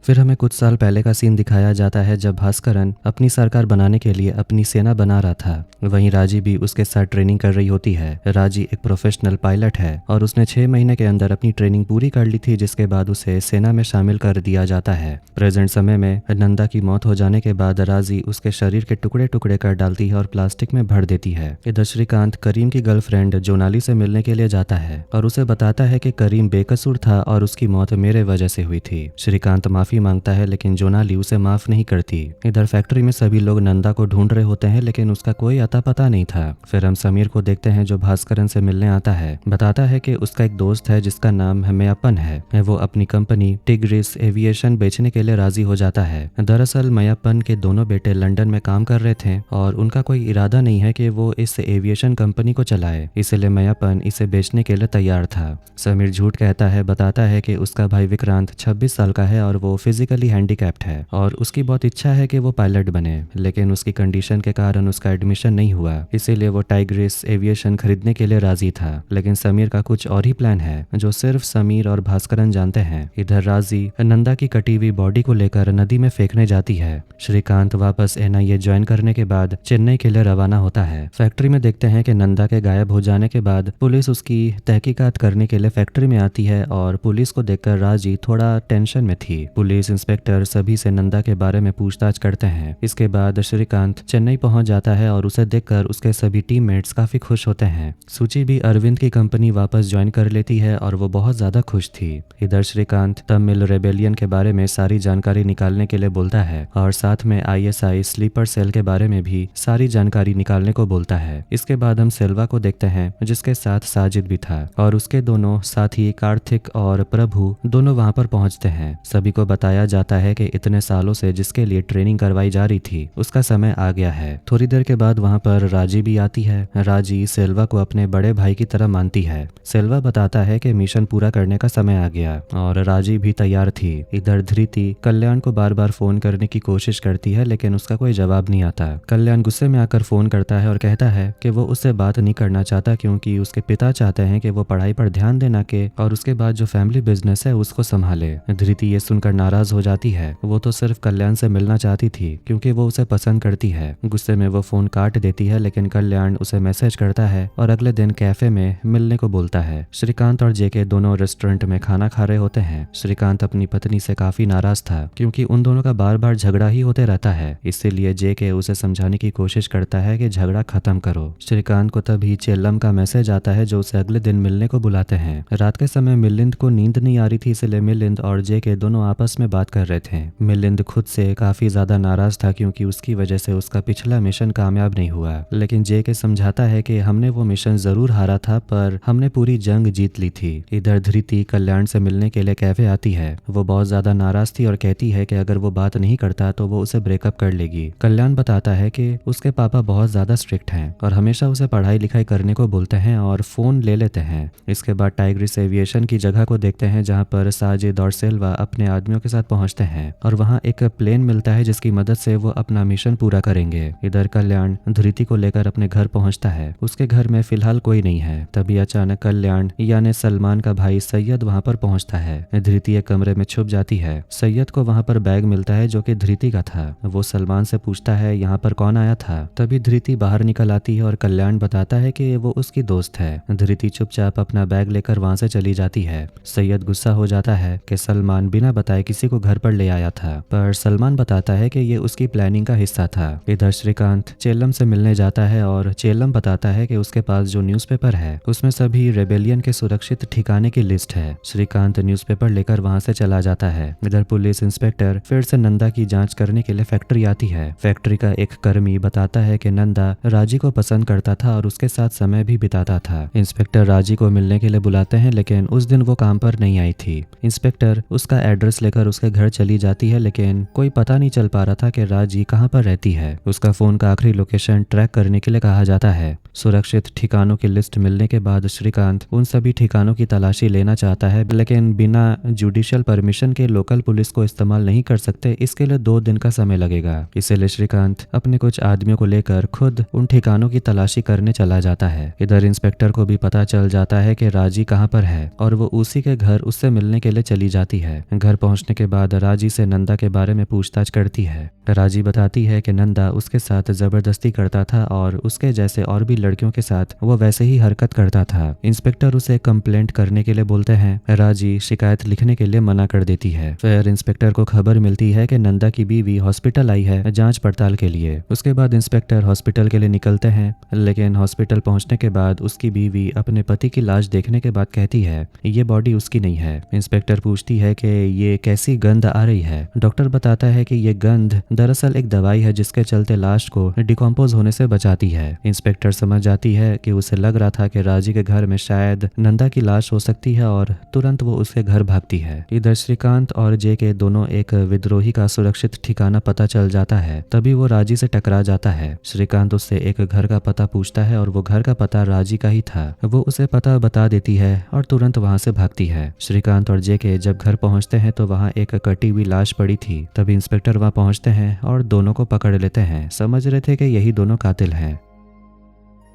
फिर हमें कुछ साल पहले का सीन दिखाया जाता है जब भास्करन अपनी सरकार बनाने के लिए अपनी सेना बना रहा था। वहीं राजी भी उसके साथ ट्रेनिंग कर रही होती है। राजी एक प्रोफेशनल पायलट है और उसने 6 महीने के अंदर अपनी ट्रेनिंग पूरी कर ली थी, जिसके बाद उसे सेना में शामिल कर दिया जाता है। प्रेजेंट समय में नंदा की मौत हो जाने के बाद राजी उसके शरीर के टुकड़े टुकड़े कर डालती है और प्लास्टिक में भर देती है। इधर श्रीकांत करीम की गर्लफ्रेंड जोनाली से मिलने के लिए जाता है और उसे बताता है कि करीम बेकसूर था और उसकी मौत मेरे वजह से हुई थी। श्रीकांत माफी मांगता है लेकिन जोनाली उसे माफ नहीं करती। इधर फैक्ट्री में सभी लोग नंदा को ढूंढ रहे होते हैं लेकिन उसका कोई अता पता नहीं था। फिर हम समीर को देखते हैं जो भास्करन से मिलने आता है। बताता है कि उसका एक दोस्त है जिसका नाम मयप्पन है। वो अपनी कंपनी टिग्रिस एविएशन बेचने के लिए राजी हो जाता है। दरअसल मयप्पन के दोनों बेटे लंदन में काम कर रहे थे और उनका कोई इरादा नहीं है कि वो इस एविएशन कंपनी को चलाए, इसलिए मयप्पन इसे बेचने के लिए तैयार था। समीर झूठ कहता है, बताता है कि उसका भाई विक्रांत 26 साल का है और वो फिजिकली हैंडीकैप्ड है और उसकी बहुत इच्छा है कि वो पायलट बने, लेकिन उसकी कंडीशन के कारण उसका एडमिशन नहीं हुआ, इसीलिए वो टाइग्रिस एविएशन खरीदने के लिए राजी था। लेकिन समीर का कुछ और ही प्लान है जो सिर्फ समीर और भास्करन जानते हैं। इधर राजी नंदा की कटी हुई बॉडी को लेकर नदी में फेंकने जाती है। श्रीकांत वापस एनआईए ज्वाइन करने के बाद चेन्नई के लिए रवाना होता है। फैक्ट्री में देखते हैं कि नंदा के गायब हो जाने के बाद पुलिस उसकी तहकीकात करने के लिए फैक्ट्री में आती है और पुलिस को देखकर राजी थोड़ा टेंशन में थी। पुलिस इंस्पेक्टर सभी से नंदा के बारे में पूछताछ करते हैं। इसके बाद श्रीकांत चेन्नई पहुंच जाता है और उसे देखकर उसके सभी टीममेट्स काफी खुश होते हैं। सूची भी अरविंद की कंपनी वापस ज्वाइन कर लेती है और वो बहुत ज्यादा खुश थी। इधर श्रीकांत तमिल रेबेलियन के बारे में सारी जानकारी निकालने के लिए बोलता है और साथ में आईएसआई स्लीपर सेल के बारे में भी सारी जानकारी निकालने को बोलता है। इसके बाद हम सेल्वा को देखते हैं जिसके साथ साजिद भी था और उसके दोनों साथी कार्तिक और प्रभु दोनों वहां पर पहुंचते हैं। सभी को बताया जाता है कि इतने सालों से जिसके लिए ट्रेनिंग करवाई जा रही थी उसका समय आ गया है। थोड़ी देर के बाद वहां पर राजी भी आती है। राजी सेल्वा को अपने बड़े भाई की तरह मानती है। सेल्वा बताता है कि मिशन पूरा करने का समय आ गया और राजी भी तैयार थी। इधर धृति कल्याण को बार बार फोन करने की कोशिश करती है लेकिन उसका कोई जवाब नहीं आता। कल्याण गुस्से में आकर फोन करता है और कहता है कि वो उससे बात नहीं करना चाहता क्योंकि उसके पिता चाहते हैं कि वो पढ़ाई पर ध्यान देना के और उसके बाद जो फैमिली बिजनेस है उसको संभाले। धृति ये सुनकर नाराज हो जाती है। वो तो सिर्फ कल्याण से मिलना चाहती थी क्योंकि वो उसे पसंद करती है। गुस्से में वो फोन काट देती है लेकिन कल्याण उसे मैसेज करता है और अगले दिन कैफे में मिलने को बोलता है। श्रीकांत और जेके दोनों रेस्टोरेंट में खाना खा रहे होते हैं। श्रीकांत अपनी पत्नी से काफी नाराज था क्योंकि उन दोनों का बार बार झगड़ा ही होते रहता है। इसीलिए जेके उसे समझाने की कोशिश करता है कि झगड़ा खत्म करो। श्रीकांत को तभी चेल्लम का मैसेज आता है जो उसे अगले दिन मिलने को बुलाते हैं। रात के समय मिलिंद को नींद नहीं आ रही थी इसलिए मिलिंद और जेके दोनों आपस में बात कर रहे थे। मिलिंद खुद से काफी ज्यादा नाराज था क्योंकि उसकी वजह से उसका पिछला मिशन कामयाब नहीं हुआ, लेकिन जेके समझाता है कि हमने वो मिशन जरूर हारा था पर हमने पूरी जंग जीत ली थी। इधर धृति कल्याण से मिलने के लिए कैफे आती है। वो बहुत ज्यादा नाराज थी और कहती है कि अगर वो बात नहीं करता तो वो उसे ब्रेकअप कर लेगी। कल्याण बताता है कि उसके पापा बहुत ज्यादा स्ट्रिक्ट हैं और हमेशा उसे पढ़ाई लिखाई करने को बोलते हैं और फोन ले लेते हैं। इसके बाद टाइग्रिस एविएशन की जगह को देखते हैं जहां पर साजिद और सेल्वा अपने आदमियों के साथ पहुंचते हैं और वहां एक प्लेन मिलता है जिसकी मदद से वो अपना मिशन पूरा करेंगे। इधर कल्याण धृति को लेकर अपने घर पहुंचता है। उसके घर में फिलहाल कोई नहीं है। तभी अचानक कल्याण यानी सलमान का भाई सैयद वहां पर पहुंचता है। धृति एक कमरे में छुप जाती है। सैयद को वहां पर बैग मिलता है जो कि धृति का था। वो सलमान से पूछता है यहाँ पर कौन आया था। तभी धृति बाहर निकल आती है और कल्याण बताता है कि वो उसकी दोस्त है। धृति चुपचाप अपना बैग लेकर वहां से चली जाती है। सैयद गुस्सा हो जाता है कि सलमान बिना बताए किसी को घर पर ले आया था, पर सलमान बताता है कि ये उसकी प्लानिंग का हिस्सा था। इधर श्रीकांत चेल्लम से मिलने जाता है और चेल्लम बताता है कि उसके पास जो न्यूज़पेपर है उसमें सभी रेबेलियन के सुरक्षित ठिकाने की लिस्ट है। श्रीकांत न्यूज़पेपर लेकर वहां से चला जाता है। इधर पुलिस इंस्पेक्टर फिर से नंदा की जांच करने के लिए फैक्ट्री आती है। फैक्ट्री का एक कर्मी बताता है कि नंदा राजी को पसंद करता था और उसके साथ समय भी बिताता था। इंस्पेक्टर राजी को मिलने के लिए बुलाते हैं लेकिन उस दिन वो काम पर नहीं आई थी। इंस्पेक्टर उसका एड्रेस लेकर उसके घर चली जाती है लेकिन कोई पता नहीं चल पा रहा था कि राजी कहाँ पर रहती है। उसका फोन का आखिरी लोकेशन ट्रैक करने के लिए कहा जाता है। सुरक्षित ठिकानों की लिस्ट मिलने के बाद श्रीकांत उन सभी ठिकानों की तलाशी लेना चाहता है लेकिन बिना जुडिशियल परमिशन के लोकल पुलिस को इस्तेमाल नहीं कर सकते, इसके लिए 2 दिन का समय लगेगा। इसीलिए श्रीकांत अपने कुछ आदमियों को लेकर खुद उन ठिकानों की तलाशी करने चला जाता है। इधर इंस्पेक्टर को भी पता चल जाता है कि राजी कहाँ पर है और वो उसी के घर उससे मिलने के लिए चली जाती है। घर पहुंचने के बाद राजी से नंदा के बारे में पूछताछ करती है। राजी बताती है कि नंदा उसके साथ जबरदस्ती करता था और उसके जैसे और भी लड़कियों के साथ वो वैसे ही हरकत करता था। इंस्पेक्टर उसे कंप्लेंट करने के लिए बोलते हैं। राजी शिकायत लिखने के लिए मना कर देती है। फिर इंस्पेक्टर को खबर मिलती है कि नंदा की बीवी हॉस्पिटल आई है जांच पड़ताल के लिए। उसके बाद इंस्पेक्टर हॉस्पिटल के लिए निकलते हैं लेकिन हॉस्पिटल पहुंचने के बाद उसकी बीवी अपने पति की लाश देखने के बाद कहती है ये बॉडी उसकी नहीं है। इंस्पेक्टर पूछती है कि ये कैसी गंध आ रही है। डॉक्टर बताता है कि ये गंध दरअसल एक दवाई है जिसके चलते लाश को डिकम्पोज होने से बचाती है। इंस्पेक्टर समझ जाती है कि उसे लग रहा था कि राजी के घर में शायद नंदा की लाश हो सकती है और तुरंत वो उसके घर भागती है। इधर श्रीकांत और जे के दोनों एक विद्रोही का सुरक्षित ठिकाना पता चल जाता है। तभी वो राजी से टकरा जाता है। श्रीकांत उससे एक घर का पता पूछता है और वो घर का पता राजी का ही था। वो उसे पता बता देती है और तुरंत वहां से भागती है। श्रीकांत और जे के जब घर पहुंचते हैं तो वहां एक कटी हुई लाश पड़ी थी। तभी इंस्पेक्टर वहां पहुंचते हैं और दोनों को पकड़ लेते हैं। समझ रहे थे कि यही दोनों कातिल हैं।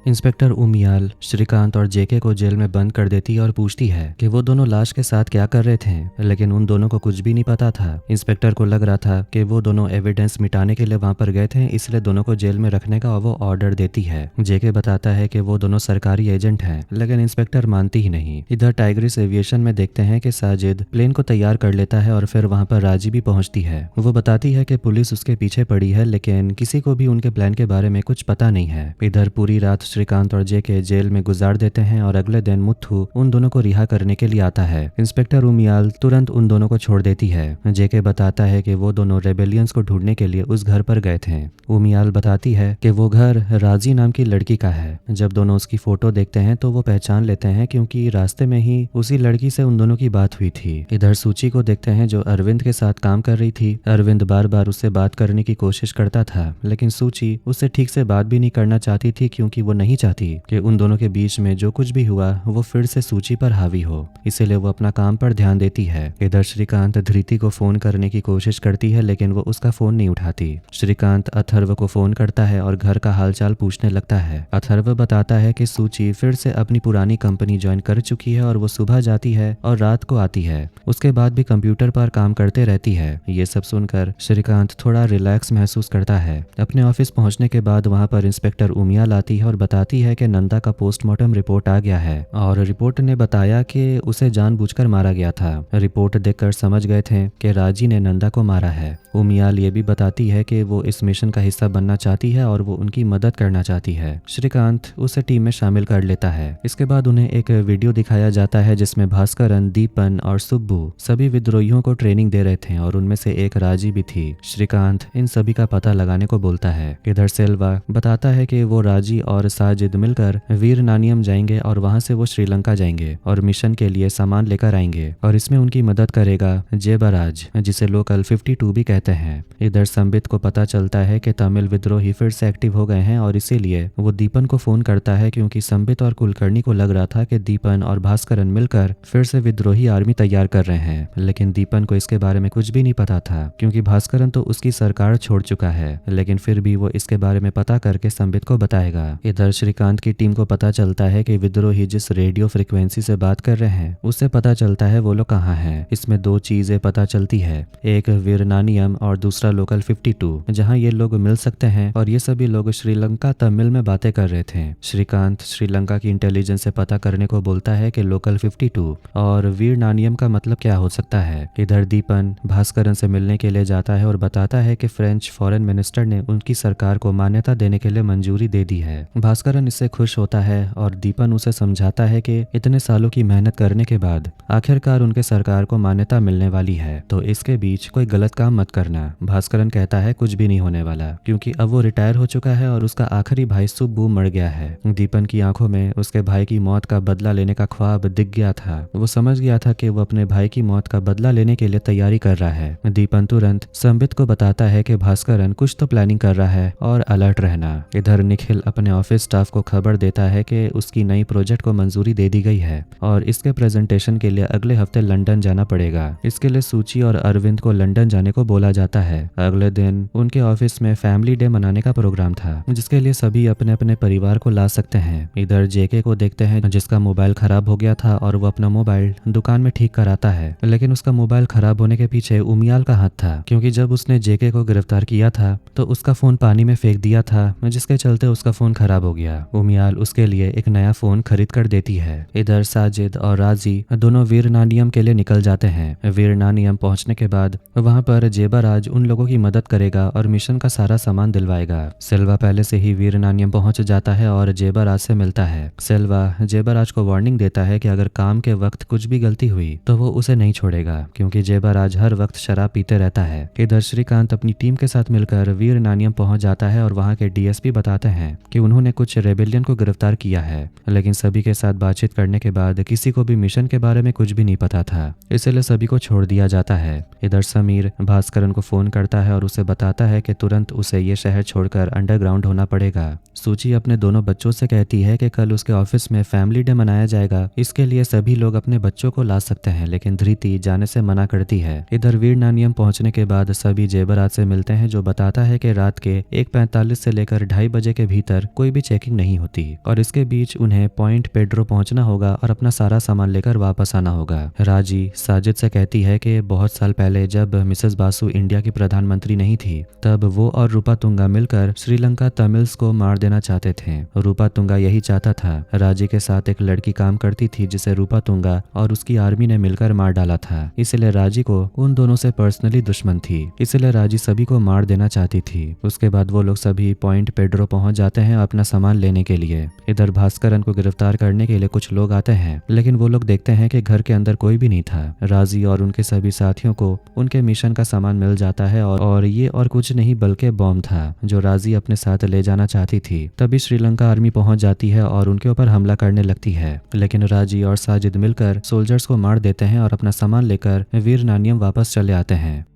इंस्पेक्टर उमियाल श्रीकांत और जेके को जेल में बंद कर देती है और पूछती है कि वो दोनों लाश के साथ क्या कर रहे थे, लेकिन उन दोनों को कुछ भी नहीं पता था। इंस्पेक्टर को लग रहा था कि वो दोनों एविडेंस मिटाने के लिए वहां पर गए थे, इसलिए दोनों को जेल में रखने का वो ऑर्डर देती है। जेके बताता है कि वो दोनों सरकारी एजेंट हैं, लेकिन इंस्पेक्टर मानती ही नहीं। इधर टाइग्रिस एविएशन में देखते हैं कि साजिद प्लेन को तैयार कर लेता है और फिर वहां पर राजी भी पहुंचती है। वो बताती है कि पुलिस उसके पीछे पड़ी है, लेकिन किसी को भी उनके प्लान के बारे में कुछ पता नहीं है। इधर पूरी रात श्रीकांत और जेके जेल में गुजार देते हैं और अगले दिन मुथु उन दोनों को रिहा करने के लिए आता है। इंस्पेक्टर उमियाल तुरंत उन दोनों को छोड़ देती है। जेके बताता है कि वो दोनों रेबेलियंस को ढूंढने के लिए उस घर पर गए थे। उमियाल बताती है कि वो घर राजी नाम की लड़की का है। जब दोनों उसकी फोटो देखते हैं तो वो पहचान लेते हैं, क्योंकि रास्ते में ही उसी लड़की से उन दोनों की बात हुई थी। इधर सूची को देखते हैं जो अरविंद के साथ काम कर रही थी। अरविंद बार बार उससे बात करने की कोशिश करता था, लेकिन सूची उससे ठीक से बात भी नहीं करना चाहती थी, क्योंकि वो नहीं चाहती कि उन दोनों के बीच में जो कुछ भी हुआ वो फिर से सूची पर हावी हो। इसीलिए वो अपना काम पर ध्यान देती है। इधर श्रीकांत धृति को फोन करने की कोशिश करती है, लेकिन वो उसका फोन नहीं उठाती। श्रीकांत अथर्व को फोन करता है और घर का हालचाल पूछने लगता है। अथर्व बताता है कि सूची फिर से अपनी पुरानी कंपनी ज्वाइन कर चुकी है और वो सुबह जाती है और रात को आती है। उसके बाद भी कंप्यूटर पर काम करते रहती है। ये सब सुनकर श्रीकांत थोड़ा रिलैक्स महसूस करता है। अपने ऑफिस पहुंचने के बाद वहां पर इंस्पेक्टर उमियाल आती है और बताती है कि नंदा का पोस्टमार्टम रिपोर्ट आ गया है और रिपोर्ट ने बताया कि उसे जानबूझकर मारा गया था। रिपोर्ट देखकर समझ गए थे कि राजी ने नंदा को मारा है। उमियाल ये भी बताती है कि वो इस मिशन का हिस्सा बनना चाहती है और वो उनकी मदद करना चाहती है। श्रीकांत उसे टीम में शामिल कर लेता है। इसके बाद उन्हें एक वीडियो दिखाया जाता है जिसमें भास्करन, दीपन और सुब्बू सभी विद्रोहियों को ट्रेनिंग दे रहे थे और उनमें से एक राजी भी थी। श्रीकांत इन सभी का पता लगाने को बोलता है। इधर सेल्वा बताता है कि वो राजी और साजिद मिलकर वीर नानियम जाएंगे और वहां से वो श्रीलंका जाएंगे और मिशन के लिए सामान लेकर आएंगे और इसमें उनकी मदद करेगा जेबराज, जिसे लोकल 52 भी कहते हैं। इधर संबित को पता चलता है कि तमिल विद्रोही फिर से एक्टिव हो गए हैं और इसीलिए वो दीपन को फोन करता है, क्योंकि संबित और कुलकर्णी को लग रहा था कि दीपन और भास्करन मिलकर फिर से विद्रोही आर्मी तैयार कर रहे हैं। लेकिन दीपन को इसके बारे में कुछ भी नहीं पता था, क्योंकि भास्करन तो उसकी सरकार छोड़ चुका है, लेकिन फिर भी वो इसके बारे में पता करके संबित को बताएगा। इधर श्रीकांत की टीम को पता चलता है कि विद्रोही जिस रेडियो फ्रिक्वेंसी से बात कर रहे हैं उससे पता चलता है वो लोग कहाँ हैं। इसमें दो चीजें पता चलती है, एक वीरनानियम और दूसरा लोकल 52, जहाँ ये लोग मिल सकते हैं और ये सभी लोग श्रीलंका तमिल में बातें कर रहे थे। श्रीकांत श्रीलंका की इंटेलिजेंस से पता करने को बोलता है कि लोकल 52 और वीरनानियम का मतलब क्या हो सकता है। इधर दीपन भास्करन से मिलने के लिए जाता है और बताता है कि फ्रेंच फॉरेन मिनिस्टर ने उनकी सरकार को मान्यता देने के लिए मंजूरी दे दी है। भास्करन इससे खुश होता है और दीपन उसे समझाता है कि इतने सालों की मेहनत करने के बाद आखिरकार उनके सरकार को मान्यता मिलने वाली है, तो इसके बीच कोई गलत काम मत करना। भास्करन कहता है कुछ भी नहीं होने वाला, क्योंकि अब वो रिटायर हो चुका है और उसका आखिरी भाई सुब्बू मर गया है। दीपन की आंखों में उसके भाई की मौत का बदला लेने का ख्वाब दिख गया था। वो समझ गया था कि वो अपने भाई की मौत का बदला लेने के लिए तैयारी कर रहा है। दीपन तुरंत संबित को बताता है कि भास्करन कुछ तो प्लानिंग कर रहा है और अलर्ट रहना। इधर निखिल अपने ऑफिस स्टाफ को खबर देता है कि उसकी नई प्रोजेक्ट को मंजूरी दे दी गई है और इसके प्रेजेंटेशन के लिए अगले हफ्ते लंदन जाना पड़ेगा। इसके लिए सूची और अरविंद को लंदन जाने को बोला जाता है। अगले दिन उनके ऑफिस में फैमिली डे मनाने का प्रोग्राम था, जिसके लिए सभी अपने अपने परिवार को ला सकते हैं। इधर जेके को देखते हैं जिसका मोबाइल खराब हो गया था और वो अपना मोबाइल दुकान में ठीक कराता है, लेकिन उसका मोबाइल खराब होने के पीछे उमियाल का हाथ था, क्योंकि जब उसने जेके को गिरफ्तार किया था तो उसका फोन पानी में फेंक दिया था, जिसके चलते उसका फोन खराब हो गया। उमियाल उसके लिए एक नया फोन खरीद कर देती है। इधर साजिद और राजी दोनों वीरनानियम के लिए निकल जाते हैं। वीरनानियम पहुंचने के बाद वहां पर जेबराज उन लोगों की मदद करेगा और मिशन का सारा सामान दिलवाएगा। सेल्वा पहले से ही वीरनानियम पहुंच जाता है और जेबराज से मिलता है। सेल्वा जेबराज को वार्निंग देता है कि अगर काम के वक्त कुछ भी गलती हुई तो वो उसे नहीं छोड़ेगा, क्योंकि जेबराज हर वक्त शराब पीते रहता है। इधर श्रीकांत अपनी टीम के साथ मिलकर वीरनानियम पहुंच जाता है और वहां के डीएसपी बताते हैं कि उन्होंने कुछ कुछ रेबेलियन को गिरफ्तार किया है, लेकिन सभी के साथ बातचीत करने के बाद किसी को भी मिशन के बारे में कुछ भी नहीं पता था, इसलिए सभी को छोड़ दिया जाता है। इधर समीर भास्करन को फोन करता है और उसे बताता है कि तुरंत उसे ये शहर छोड़कर अंडरग्राउंड होना पड़ेगा। सूची अपने दोनों बच्चों से कहती है कि कल उसके ऑफिस में फैमिली डे मनाया जाएगा, इसके लिए सभी लोग अपने बच्चों को ला सकते हैं, लेकिन धृति जाने से मना करती है। इधर वीर नानियम पहुंचने के बाद सभी जेबराज से मिलते हैं, जो बताता है कि रात के 1:45 से लेकर 2:30 बजे के भीतर कोई भी चेकिंग नहीं होती और इसके बीच उन्हें पॉइंट पेड्रो पहुंचना होगा और अपना सारा सामान लेकर वापस आना होगा। राजी साजिद से कहती है कि बहुत साल पहले जब मिसेस बासु इंडिया की प्रधानमंत्री नहीं थी, तब वो और रूपा तुंगा मिलकर श्रीलंका तमिल्स को मार देना चाहते थे। रूपा तुंगा यही चाहता था। राजी के साथ एक लड़की काम करती थी जिसे रूपा तुंगा और उसकी आर्मी ने मिलकर मार डाला था, इसलिए राजी को उन दोनों से पर्सनली दुश्मन थी, इसलिए राजी सभी को मार देना चाहती थी। उसके बाद वो लोग सभी पॉइंट पेड्रो पहुंच जाते हैं अपना सामान लेने के लिए। इधर भास्करन को गिरफ्तार करने के लिए कुछ लोग आते हैं, लेकिन वो लोग देखते हैं कि घर के अंदर कोई भी नहीं था। राजी और उनके सभी साथियों को उनके मिशन का सामान मिल जाता है और ये और कुछ नहीं बल्कि बॉम्ब था जो राजी अपने साथ ले जाना चाहती थी। तभी श्रीलंका आर्मी पहुंच जाती है और उनके ऊपर हमला करने लगती है, लेकिन राजी और साजिद मिलकर सोल्जर्स को मार देते हैं और अपना सामान लेकर वीर नानियम वापस चले आते हैं।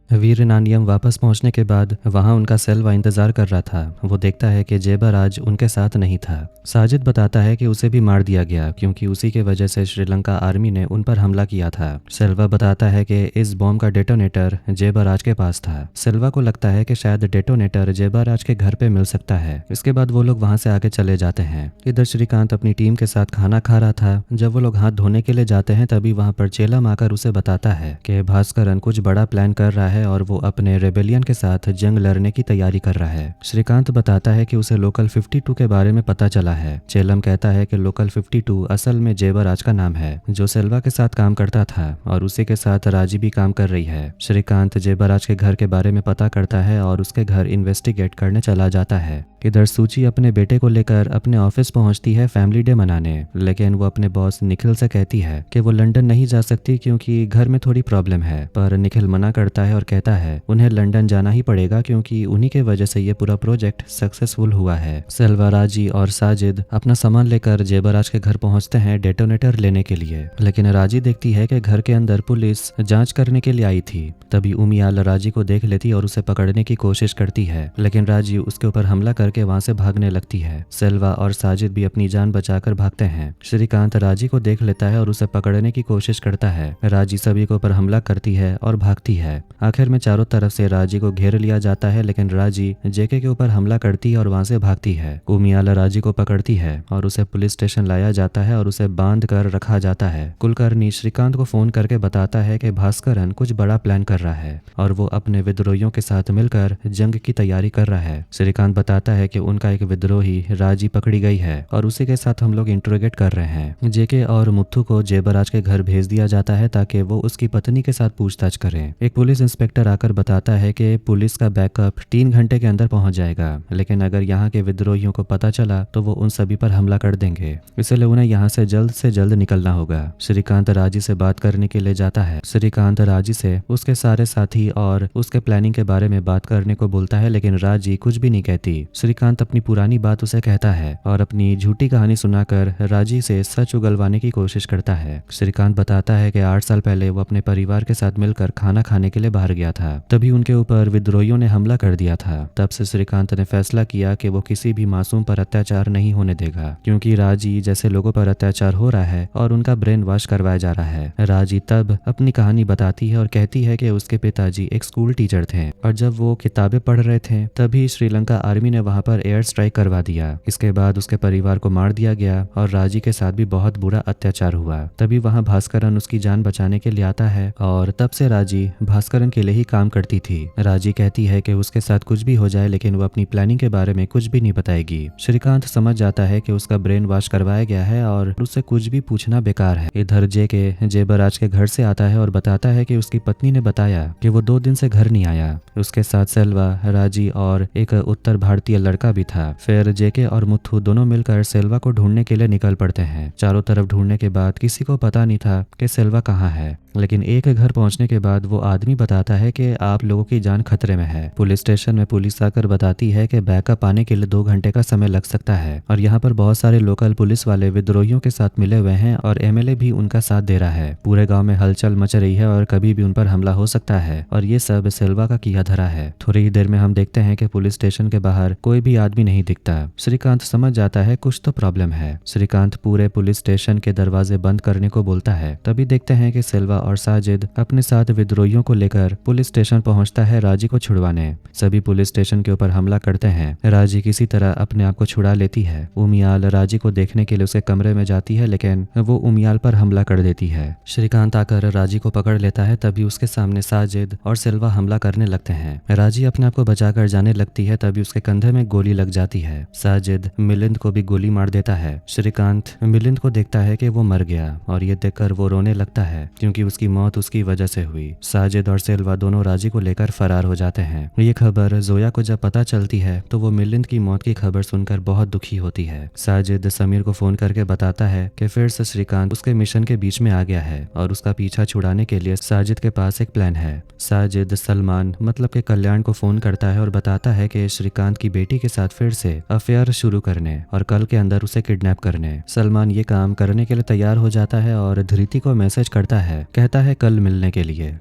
वीर नानियम वापस पहुंचने के बाद वहां उनका सेल्वा इंतजार कर रहा था। वो देखता है कि जेबराज उनके साथ नहीं था। साजिद बताता है कि उसे भी मार दिया गया क्योंकि उसी के वजह से श्रीलंका आर्मी ने उन पर हमला किया था। सेल्वा बताता है कि इस बॉम्ब का डेटोनेटर जेबराज के पास था। सेल्वा को लगता है कि शायद डेटोनेटर जेबराज के घर पे मिल सकता है। इसके बाद वो लोग वहां से आगे चले जाते हैं। इधर श्रीकांत अपनी टीम के साथ खाना खा रहा था। जब वो लोग हाथ धोने के लिए जाते हैं तभी वहां पर चेलम आकर उसे बताता है कि भास्करन कुछ बड़ा प्लान कर रहा है और वो अपने रेबेलियन के साथ जंग लड़ने की तैयारी कर रहा है। श्रीकांत बताता है कि उसे लोकल 52 के बारे में पता चला है। चेलम कहता है कि लोकल 52 असल में जेबराज का नाम है, जो सेल्वा के साथ काम करता था और उसी के साथ राजी भी काम कर रही है। श्रीकांत जेबराज के घर के बारे में पता करता है और उसके घर इन्वेस्टिगेट करने चला जाता है। इधर सूची अपने बेटे को लेकर अपने ऑफिस पहुंचती है फैमिली डे मनाने, लेकिन वो अपने बॉस निखिल से कहती है कि वो लंदन नहीं जा सकती क्योंकि घर में थोड़ी प्रॉब्लम है, पर निखिल मना करता है और कहता है उन्हें लंदन जाना ही पड़ेगा क्योंकि उन्हीं के वजह से ये पूरा प्रोजेक्ट सक्सेसफुल हुआ है। सेल्वा, राजी और साजिद अपना सामान लेकर जेबराज के घर पहुंचते हैं डेटोनेटर लेने के लिए, लेकिन राजी देखती है कि घर के अंदर पुलिस जांच करने के लिए आई थी। तभी उमियाल राजी को देख लेती और उसे पकड़ने की कोशिश करती है, लेकिन राजी उसके ऊपर हमला करके वहां से भागने लगती है। सेल्वा और साजिद भी अपनी जान बचाकर भागते हैं। श्रीकांत राजी को देख लेता है और उसे पकड़ने की कोशिश करता है। राजी सभी के ऊपर हमला करती है और भागती है। आखिर में चारों तरफ से राजी को घेर लिया जाता है, लेकिन राजी जेके के ऊपर हमला करती है और वहां से भागती है। उमियाल राजी को पकड़ती है और उसे पुलिस स्टेशन लाया जाता है और उसे बांध कर रखा जाता है। कुलकर्णी श्रीकांत को फोन करके बताता है कि भास्करन कुछ बड़ा प्लान कर रहा है और वो अपने विद्रोहियों के साथ मिलकर जंग की तैयारी कर रहा है। श्रीकांत बताता है कि उनका एक विद्रोही राजी पकड़ी गई है और उसी के साथ हम लोग इंट्रोगेट कर रहे हैं। जेके और मुथु को जेबराज के घर भेज दिया जाता है ताकि वो उसकी पत्नी के साथ पूछताछ करें। एक पुलिस इंस्पेक्टर आकर बताता है कि पुलिस का बैकअप 3 घंटे के अंदर पहुंच जाएगा, लेकिन अगर यहाँ के विद्रोहियों को पता चला तो वो उन सभी पर हमला कर देंगे, इसलिए उन्हें यहाँ से जल्द निकलना होगा। श्रीकांत राजी से बात करने के लिए जाता है। श्रीकांत राजी से उसके सारे साथी और उसके प्लानिंग के बारे में बात करने को बोलता है, लेकिन राजी कुछ भी नहीं कहती। श्रीकांत अपनी पुरानी बात उसे कहता है और अपनी झूठी कहानी सुनाकर राजी से सच उगलवाने की कोशिश करता है। श्रीकांत बताता है कि 8 साल पहले वो अपने परिवार के साथ मिलकर खाना खाने के लिए बाहर गया था, तभी उनके ऊपर विद्रोहियों ने हमला कर दिया था। तब से श्रीकांत ने फैसला किया कि वो किसी भी मासूम पर अत्याचार नहीं होने देगा, क्योंकि राजी जैसे लोगों पर अत्याचार हो रहा है और उनका ब्रेन वॉश करवाया जा रहा है। राजी तब अपनी कहानी बताती है और कहती है कि उसके पिताजी एक स्कूल टीचर थे और जब वो किताबें पढ़ रहे थे तभी श्रीलंका आर्मी ने वहां पर एयर स्ट्राइक करवा दिया। इसके बाद उसके परिवार को मार दिया गया और राजी के साथ भी बहुत बुरा अत्याचार हुआ। तभी वहां भास्करन उसकी जान बचाने के लिए आता है और तब से राजी भास्करन के लिए ही काम करती थी। राजी कहती है कि उसके साथ कुछ भी हो जाए लेकिन वो अपनी प्लानिंग के बारे में कुछ भी नहीं बताएगी। श्रीकांत समझ जाता है कि उसका ब्रेन वॉश करवाया गया है और उससे कुछ भी पूछना बेकार है। इधर जेके जेबराज के घर से आता है और बताता है कि उसकी पत्नी ने बताया कि वो 2 दिन से घर नहीं आया। उसके साथ सेल्वा, राजी और एक उत्तर भारतीय लड़का भी था। फिर जेके और मुथु दोनों मिलकर सेल्वा को ढूंढने के लिए निकल पड़ते हैं। चारों तरफ ढूंढने के बाद किसी को पता नहीं था कि सेल्वा कहाँ है। लेकिन एक घर पहुंचने के बाद वो आदमी बताता है कि आप लोगों की जान खतरे में है। पुलिस स्टेशन में पुलिस आकर बताती है कि बैकअप आने के लिए 2 घंटे का समय लग सकता है और यहाँ पर बहुत सारे लोकल पुलिस वाले विद्रोहियों के साथ मिले हुए हैं और एमएलए भी उनका साथ दे रहा है। पूरे गांव में हलचल मच रही है और कभी भी उन पर हमला हो सकता है और ये सब सिल्वा का किया धरा है। थोड़ी ही देर में हम देखते हैं कि पुलिस स्टेशन के बाहर कोई भी आदमी नहीं दिखता। श्रीकांत समझ जाता है कुछ तो प्रॉब्लम है। श्रीकांत पूरे पुलिस स्टेशन के दरवाजे बंद करने को बोलता है। तभी देखते हैं कि सिल्वा और साजिद अपने साथ विद्रोहियों को लेकर पुलिस स्टेशन पहुंचता है राजी को छुड़वाने। सभी पुलिस स्टेशन के ऊपर हमला करते हैं। राजी किसी तरह अपने आप को छुड़ा लेती है। उमियाल राजी को देखने के लिए उसके कमरे में जाती है लेकिन वो उमियाल पर हमला कर देती है। श्रीकांत आकर राजी को पकड़ लेता है। तभी उसके सामने साजिद और सिल्वा हमला करने लगते हैं। राजी अपने आप को बचाकर जाने लगती है। तभी उसके कंधे में गोली लग जाती है। साजिद मिलिंद को भी गोली मार देता है। श्रीकांत मिलिंद को देखता है कि वो मर गया और ये देखकर वो रोने लगता है क्योंकि उसकी मौत उसकी वजह से हुई। साजिद और सिल्वा दोनों राजी को लेकर फरार हो जाते हैं। ये खबर जोया को जब पता चलती है तो वो मिलिंद की मौत की खबर सुनकर बहुत दुखी होती है। साजिद समीर को फोन करके बताता है कि फिर से श्रीकांत उसके मिशन के बीच में आ गया है और उसका पीछा छुड़ाने के लिए साजिद के पास एक प्लान है। साजिद सलमान मतलब के कल्याण को फोन करता है और बताता है कि श्रीकांत की बेटी के साथ फिर से अफेयर शुरू करने और कल के अंदर उसे किडनैप करने। सलमान ये काम करने के लिए तैयार हो जाता है और धृति को मैसेज करता है, कहता है कल मिलने के लिए।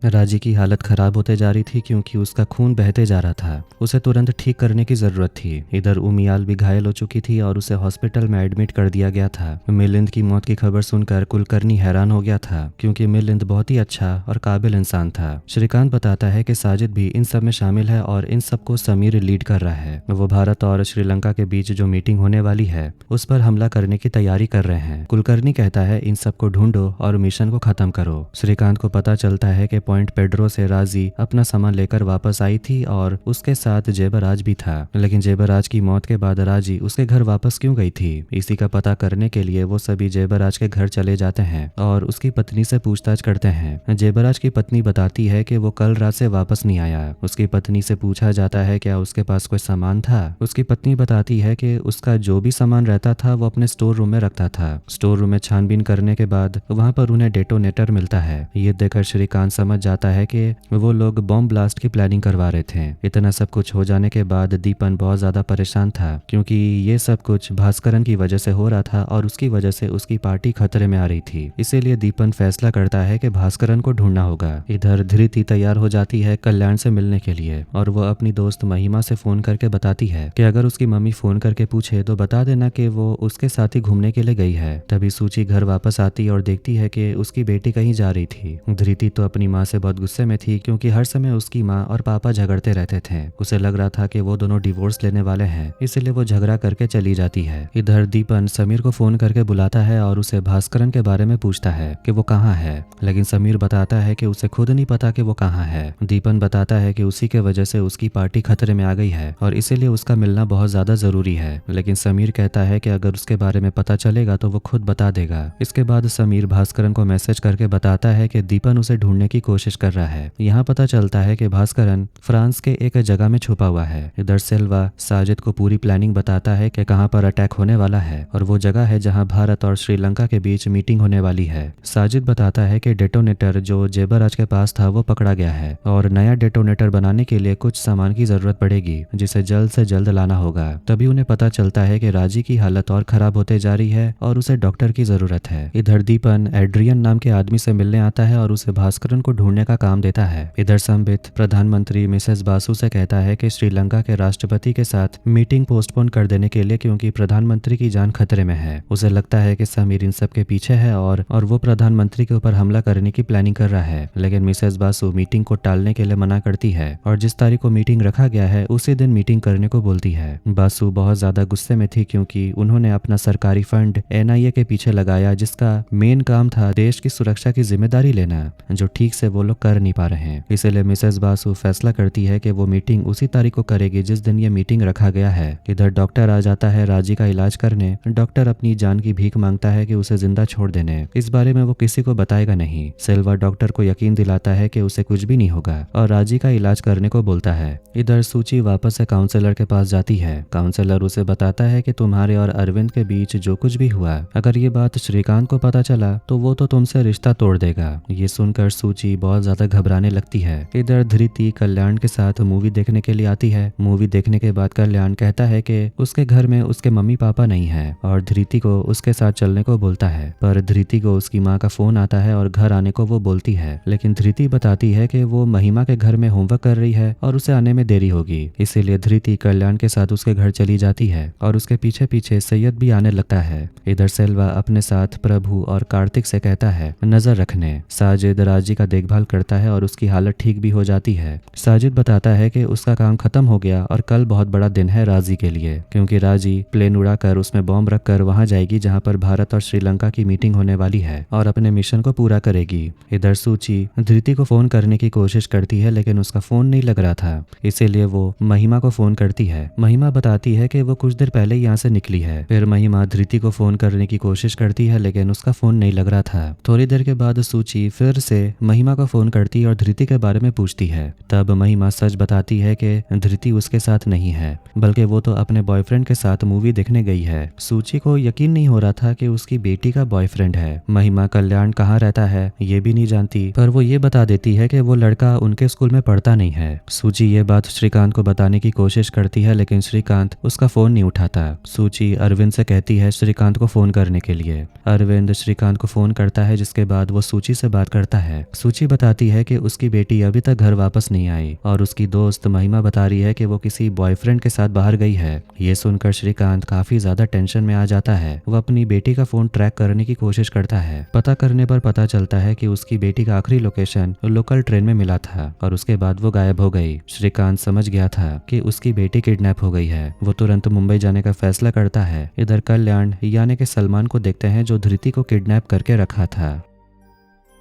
राजी की हालत खराब होते जा रही थी क्योंकि उसका खून बहते जा रहा था। उसे तुरंत ठीक करने की जरूरत थी। इधर उमियाल भी घायल हो चुकी थी और उसे हॉस्पिटल में एडमिट कर दिया गया था। मिलिंद की मौत की खबर सुनकर कुलकर्णी हैरान हो गया था क्योंकि मिलिंद बहुत ही अच्छा और काबिल इंसान था। श्रीकांत बताता है कि साजिद भी इन सब में शामिल है और इन सबको समीर लीड कर रहा है। वो भारत और श्रीलंका के बीच जो मीटिंग होने वाली है उस पर हमला करने की तैयारी कर रहे हैं। कुलकर्णी कहता है इन सबको ढूंढो और मिशन को खत्म करो। श्रीकांत को पता चलता है कि पॉइंट पेड्रो से राजी अपना सामान लेकर वापस आई थी और उसके साथ जेबराज भी था। लेकिन जेबराज की मौत के बाद राजी उसके घर वापस क्यों गई थी, इसी का पता करने के लिए वो सभी जेबराज के घर चले जाते हैं और उसकी पत्नी से पूछताछ करते हैं। जेबराज की पत्नी बताती है कि वो कल रात से वापस नहीं आया। उसकी पत्नी से पूछा जाता है क्या उसके पास कोई सामान था। उसकी पत्नी बताती है कि उसका जो भी सामान रहता था वो अपने स्टोर रूम में रखता था। स्टोर रूम में छानबीन करने के बाद वहां पर उन्हें डेटोनेटर मिलता है। ये देखकर श्रीकांत समझ जाता है कि वो लोग बॉम्ब ब्लास्ट की प्लानिंग करवा रहे थे। इतना सब कुछ हो जाने के बाद दीपन बहुत ज्यादा परेशान था क्योंकि ये सब कुछ भास्करन की वजह से हो रहा था और उसकी वजह से उसकी पार्टी खतरे में आ रही थी। इसीलिए दीपन फैसला करता है कि भास्करन को ढूंढना होगा। इधर धृति तैयार हो जाती है कल्याण से मिलने के लिए और वो अपनी दोस्त महिमा से फोन करके बताती है कि अगर उसकी मम्मी फोन करके पूछे तो बता देना कि वो उसके साथ ही घूमने के लिए गई है। तभी सूची घर वापस आती और देखती है कि उसकी बेटी कहीं जा रही थी। धृति तो अपनी माँ से बहुत गुस्से में थी क्योंकि हर समय उसकी माँ और पापा झगड़ते रहते थे। उसे लग रहा था कि वो दोनों डिवोर्स लेने वाले हैं, इसलिए वो झगड़ा करके चली जाती है। इधर दीपन समीर को फोन करके बुलाता है और उसे भास्करन के बारे में पूछता है कि वो कहाँ है, लेकिन समीर बताता है कि उसे खुद नहीं पता कि वो कहाँ है। दीपन बताता है कि उसी के वजह से उसकी पार्टी खतरे में आ गई है और इसीलिए उसका मिलना बहुत ज्यादा जरूरी है। लेकिन समीर कहता है कि अगर उसके बारे में पता चलेगा तो वो खुद बता देगा। इसके बाद समीर भास्करन को मैसेज करके बताता है कि दीपन उसे ढूंढने की कोशिश कर रहा है। यहाँ पता चलता है कि भास्करन फ्रांस के एक जगह में छुपा हुआ है। इधर सिल्वा साजिद को पूरी प्लानिंग बताता है कि कहां पर अटैक होने वाला है और वो जगह है जहां भारत और श्रीलंका के बीच मीटिंग होने वाली है। साजिद बताता है कि डेटोनेटर जो जेबराज के पास था वो पकड़ा गया है और नया डेटोनेटर बनाने के लिए कुछ सामान की जरूरत पड़ेगी जिसे जल्द से जल्द लाना होगा। तभी उन्हें पता चलता है कि राजी की हालत और खराब होते जा रही है और उसे डॉक्टर की जरूरत है। इधर दीपन एड्रियन नाम के आदमी से मिलने आता है और उसे भास्करन को ढूंढने का काम देता है। इधर संबित प्रधानमंत्री मिसेस बासु से कहता है कि श्रीलंका के राष्ट्रपति के साथ मीटिंग पोस्टपोन कर देने के लिए क्योंकि प्रधानमंत्री की जान खतरे में है। उसे लगता है कि समीर इन सब के पीछे है और वो प्रधानमंत्री के ऊपर हमला करने की प्लानिंग कर रहा है। लेकिन मिसेस बासु मीटिंग को टालने के लिए मना करती है और जिस तारीख को मीटिंग रखा गया है उसी दिन मीटिंग करने को बोलती है। बासु बहुत ज्यादा गुस्से में थी क्योंकि उन्होंने अपना सरकारी फंड एनआईए के पीछे लगाया जिसका मेन काम था देश की सुरक्षा की जिम्मेदारी लेना, जो ठीक से वो लोग कर नहीं पा रहे हैं। इसीलिए मिसेस बासु फैसला करती है कि वो मीटिंग उसी तारीख को करेगी जिस दिन ये मीटिंग रखा गया है। इधर डॉक्टर आ जाता है राजी का इलाज करने। डॉक्टर अपनी जान की भीख मांगता है कि उसे जिंदा छोड़ देने। इस बारे में वो किसी को बताएगा नहीं। सिल्वा डॉक्टर को यकीन दिलाता है कि उसे कुछ भी नहीं होगा और राजी का इलाज करने को बोलता है। इधर सूची वापस से काउंसलर के पास जाती है। काउंसलर उसे बताता है कि तुम्हारे और अरविंद के बीच जो कुछ भी हुआ, अगर ये बात श्रीकांत को पता चला तो वो तो तुमसे रिश्ता तोड़ देगा। ये सुनकर सूची बहुत ज्यादा घबराने लगती है। इधर धृति कल्याण के साथ मूवी देखने के लिए आती है। मूवी देखने के बाद कल्याण कहता है कि उसके घर में उसके मम्मी पापा नहीं है और धृति को उसके साथ चलने को बोलता है। पर धृति को उसकी माँ का फोन आता है और घर आने को वो बोलती है, लेकिन धृति बताती है कि वो महिमा के घर में होमवर्क कर रही है और उसे आने में देरी होगी। इसीलिए धृति कल्याण के साथ उसके घर चली जाती है और उसके पीछे पीछे सैयद भी आने लगता है। इधर सेल्वा अपने साथ प्रभु और कार्तिक से कहता है नजर रखने। साजिद राजी का देखभाल करता है और उसकी हालत ठीक भी हो जाती है। साजिद बताता है कि उसका काम खत्म हो गया और कल बहुत बड़ा दिन है राजी के लिए, क्योंकि राजी प्लेन उड़ाकर उसमें बॉम्ब रखकर वहां जाएगी जहां पर भारत और श्रीलंका की मीटिंग होने वाली है और अपने मिशन को पूरा करेगी। इधर सूची धृति को फोन करने की कोशिश करती है लेकिन उसका फोन नहीं लग रहा था, इसीलिए वो महिमा को फोन करती है। महिमा बताती है कि वो कुछ देर पहले यहाँ से निकली है। फिर महिमा धृति को फोन करने की कोशिश करती है लेकिन उसका फोन नहीं लग रहा था। थोड़ी देर के बाद सूची फिर से महिमा को फोन करती है और धृति के बारे में पूछती है। तब महिमा सच बताती है कि धृति उसके साथ नहीं है, बल्कि वो तो अपने बॉयफ्रेंड के साथ मूवी देखने गई है। सूची को यकीन नहीं हो रहा था कि उसकी बेटी का बॉयफ्रेंड है। महिमा कल्याण कहाँ रहता है ये भी नहीं जानती, पर वो ये बता देती है कि वो लड़का उनके स्कूल में पढ़ता नहीं है। सूची ये बात श्रीकांत को बताने की कोशिश करती है लेकिन श्रीकांत उसका फोन नहीं उठाता। सूची अरविंद से कहती है श्रीकांत को फोन करने के लिए। अरविंद श्रीकांत को फोन करता है जिसके बाद वो सूची से बात करता है। सूची बताती है कि उसकी बेटी अभी तक घर वापस नहीं आई और उसकी दोस्त महिमा बता रही है कि वो किसी बॉयफ्रेंड के साथ बाहर गई है। ये सुनकर श्रीकांत काफी ज्यादा टेंशन में आ जाता है। वो अपनी बेटी का फोन ट्रैक करने की कोशिश करता है। पता करने पर पता चलता है कि उसकी बेटी का आखिरी लोकेशन लोकल ट्रेन में मिला था और उसके बाद वो गायब हो गई। श्रीकांत समझ गया था कि उसकी बेटी किडनैप हो गई है। वो तुरंत मुंबई जाने का फैसला करता है। इधर कल्याण यानी कि सलमान को देखते हैं जो धृति को किडनैप करके रखा था।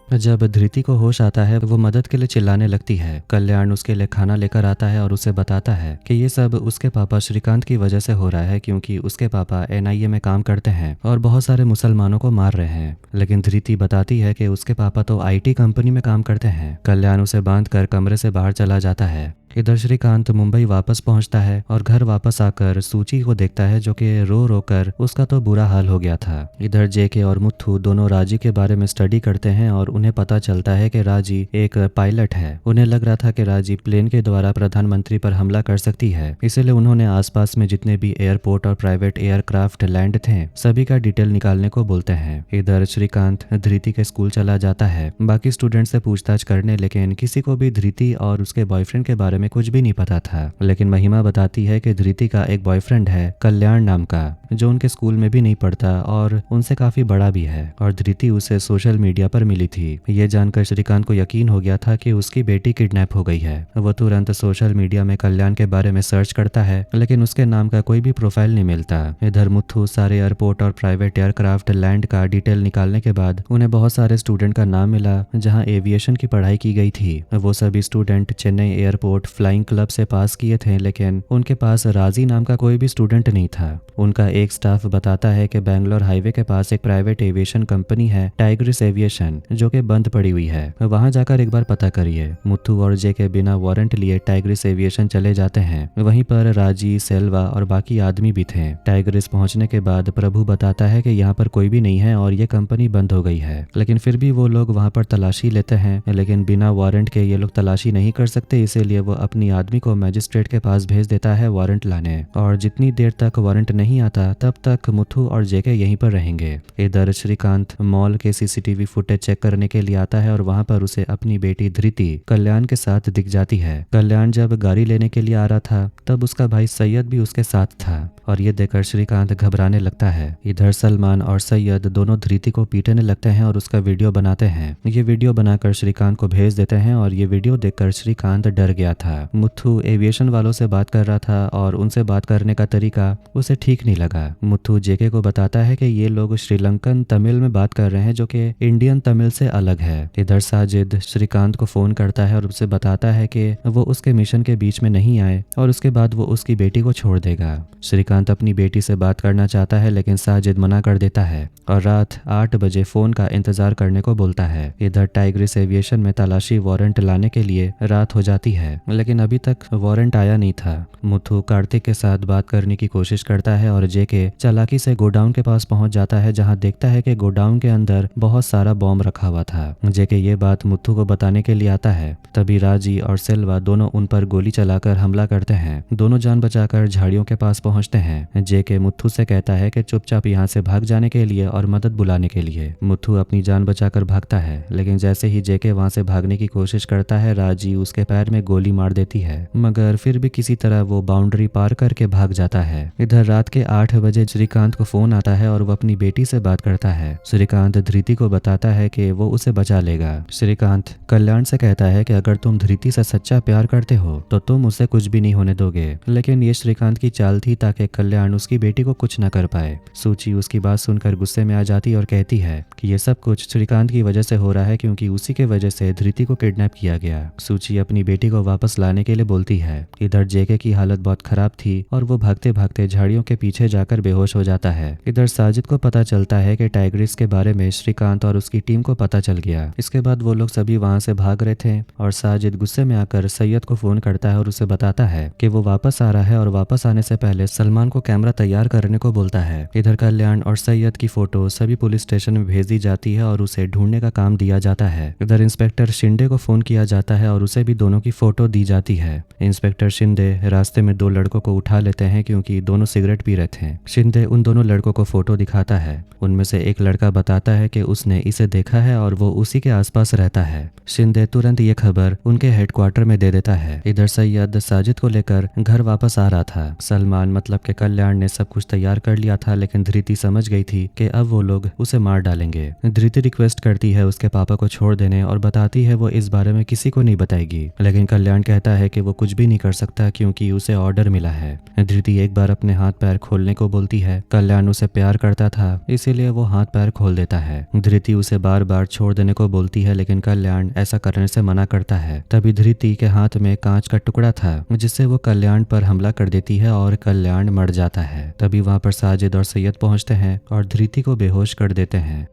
जब धृति को होश आता है वो मदद के लिए चिल्लाने लगती है। कल्याण उसके लिए खाना लेकर आता है और उसे बताता है कि ये सब उसके पापा श्रीकांत की वजह से हो रहा है, क्योंकि उसके पापा NIA में काम करते हैं और बहुत सारे मुसलमानों को मार रहे हैं। लेकिन धृति बताती है कि उसके पापा तो IT कंपनी में काम करते हैं। कल्याण उसे बांधकर कमरे से बाहर चला जाता है। इधर श्रीकांत मुंबई वापस पहुंचता है और घर वापस आकर सूची को देखता है जो कि रो रो कर उसका तो बुरा हाल हो गया था। इधर जेके और मुथ्थू दोनों राजी के बारे में स्टडी करते हैं और उन्हें पता चलता है कि राजी एक पायलट है। उन्हें लग रहा था कि राजी प्लेन के द्वारा प्रधानमंत्री पर हमला कर सकती है, इसीलिए उन्होंने आसपास में जितने भी एयरपोर्ट और प्राइवेट एयरक्राफ्ट लैंड थे सभी का डिटेल निकालने को बोलते हैं। इधर श्रीकांत धृति के स्कूल चला जाता है बाकी स्टूडेंट से पूछताछ करने, लेकिन किसी को भी धृति और उसके बॉयफ्रेंड के बारे में कुछ भी नहीं पता था। लेकिन महिमा बताती है कि धृति का एक बॉयफ्रेंड है कल्याण नाम का, जो उनके स्कूल में भी नहीं पढ़ता और उनसे काफी बड़ा भी है और धृति उसे सोशल मीडिया पर मिली थी। ये जानकर श्रीकांत को यकीन हो गया था कि उसकी बेटी किडनैप हो गई है। वो तुरंत सोशल मीडिया में कल्याण के बारे में सर्च करता है लेकिन उसके नाम का कोई भी प्रोफाइल नहीं मिलता। इधर मुथ्थू सारे एयरपोर्ट और प्राइवेट एयरक्राफ्ट लैंड का डिटेल निकालने के बाद उन्हें बहुत सारे स्टूडेंट का नाम मिला जहाँ एविएशन की पढ़ाई की गई थी। वो सभी student Chennai airport flying club से पास किए थे, लेकिन उनके पास राजी नाम का कोई भी स्टूडेंट नहीं था। उनका एक स्टाफ बताता है कि बैंगलोर हाईवे के पास एक प्राइवेट एविएशन कंपनी है टाइग्रिस एविएशन, जो कि बंद पड़ी हुई है, वहां जाकर एक बार पता करिए। मुथ्थू और जेके बिना वारंट लिए टाइग्रिस एविएशन चले जाते हैं। वहीं पर राजी, सेल्वा और बाकी आदमी भी थे। टाइग्रिस पहुंचने के बाद प्रभु बताता है कि यहाँ पर कोई भी नहीं है और ये कंपनी बंद हो गई है, लेकिन फिर भी वो लोग वहाँ पर तलाशी लेते हैं, लेकिन बिना वारंट के ये लोग तलाशी नहीं कर सकते, इसीलिए वो अपनी आदमी को मैजिस्ट्रेट के पास भेज देता है वारंट लाने। और जितनी देर तक वारंट नहीं आता तब तक मुथ्थू और जेके यहीं पर रहेंगे। इधर श्रीकांत मॉल के CCTV फुटेज चेक करने के लिए आता है और वहाँ पर उसे अपनी बेटी धृति कल्याण के साथ दिख जाती है। कल्याण जब गाड़ी लेने के लिए आ रहा था तब उसका भाई सैयद भी उसके साथ था और ये देखकर श्रीकांत घबराने लगता है। इधर सलमान और सैयद दोनों धृति को पीटने लगते हैं और उसका वीडियो बनाते हैं। ये वीडियो बनाकर श्रीकांत को भेज देते हैं और ये वीडियो देखकर श्रीकांत डर गया था। था। मुथु एविएशन वालों से बात कर रहा था और उनसे बात करने का तरीका उसे ठीक नहीं लगा। मुथु जेके को बताता है कि ये लोग श्रीलंकन तमिल में बात कर रहे हैं जो कि इंडियन तमिल से अलग है। इधर साजिद श्रीकांत को फोन करता है और उसे बताता है कि वो उसके मिशन के बीच में नहीं आए और उसके बाद वो उसकी बेटी को छोड़ देगा। श्रीकांत अपनी बेटी से बात करना चाहता है लेकिन साजिद मना कर देता है और रात 8 बजे फोन का इंतजार करने को बोलता है। इधर टाइग्रिस एविएशन में तलाशी वारंट लाने के लिए रात हो जाती है लेकिन अभी तक वारंट आया नहीं था। मुथु कार्तिक के साथ बात करने की कोशिश करता है और जेके चालाकी से गोडाउन के पास पहुंच जाता है जहां देखता है कि गोडाउन के अंदर बहुत सारा बॉम्ब रखा हुआ था। जेके ये बात मुथु को बताने के लिए आता है। तभी राजी और सिल्वा दोनों उन पर गोली चलाकर हमला करते हैं। दोनों जान बचाकर झाड़ियों के पास पहुंचते हैं। जेके मुथु से कहता है कि चुपचाप यहाँ से भाग जाने के लिए और मदद बुलाने के लिए। मुथु अपनी जान बचाकर भागता है लेकिन जैसे ही जेके वहां से भागने की कोशिश करता है राजी उसके पैर में गोली मार देती है मगर फिर भी किसी तरह वो बाउंड्री पार करके भाग जाता है। इधर रात के 8 बजे श्रीकांत को फोन आता है और वो अपनी बेटी से बात करता है। श्रीकांत धृति को बताता है कि वो उसे बचा लेगा। श्रीकांत कल्याण से कहता है कि अगर तुम धृति से सच्चा प्यार करते हो तो तुम उसे कुछ भी नहीं होने दोगे लेकिन ये श्रीकांत की चाल थी ताकि कल्याण उसकी बेटी को कुछ न कर पाए। सूची उसकी बात सुनकर गुस्से में आ जाती और कहती है कि ये सब कुछ श्रीकांत की वजह से हो रहा है क्योंकि उसी के वजह से धृति को किडनैप किया गया। सूची अपनी बेटी को वापस लाने के लिए बोलती है। इधर जेके की हालत बहुत खराब थी और वो भागते भागते झाड़ियों के पीछे जाकर बेहोश हो जाता है। इधर साजिद को पता चलता है कि टाइग्रिस के बारे में श्रीकांत और उसकी टीम को पता चल गया। इसके बाद वो लोग सभी वहां से भाग रहे थे और साजिद गुस्से में आकर सैयद को फोन करता है और उसे बताता है कि वो वापस आ रहा है और वापस आने से पहले सलमान को कैमरा तैयार करने को बोलता है। इधर कल्याण और सैयद की फोटो सभी पुलिस स्टेशन में भेज दी जाती है और उसे ढूंढने का काम दिया जाता है। इधर इंस्पेक्टर शिंदे को फोन किया जाता है और उसे भी दोनों की फोटो दी जाती है। इंस्पेक्टर शिंदे रास्ते में 2 लड़कों को उठा लेते हैं क्योंकि दोनों सिगरेट पी रहे थे। शिंदे उन दोनों लड़कों को फोटो दिखाता है। उनमें से एक लड़का बताता है कि उसने इसे देखा है और वो उसी के आसपास रहता है। शिंदे तुरंत ये खबर उनके हेडक्वार्टर में दे देता है। इधर सैयद साजिद को लेकर घर वापस आ रहा था। सलमान मतलब के कल्याण ने सब कुछ तैयार कर लिया था लेकिन धृति समझ गई थी कि अब वो लोग उसे मार डालेंगे। धृति रिक्वेस्ट करती है उसके पापा को छोड़ देने और बताती है वो इस बारे में किसी को नहीं बताएगी लेकिन कल्याण कहता है कि वो कुछ भी नहीं कर सकता क्योंकि उसे ऑर्डर मिला है। धृति एक बार अपने हाथ पैर खोलने को बोलती है। कल्याण उसे प्यार करता था इसीलिए वो हाथ पैर खोल देता है। धृति उसे बार बार छोड़ देने को बोलती है लेकिन कल्याण ऐसा करने से मना करता है। तभी धृति के हाथ में कांच का टुकड़ा था जिससे वो कल्याण पर हमला कर देती है और कल्याण मर जाता है। तभी वहां पर साजिद और सैयद पहुंचते हैं और धृति को बेहोश कर देते हैं।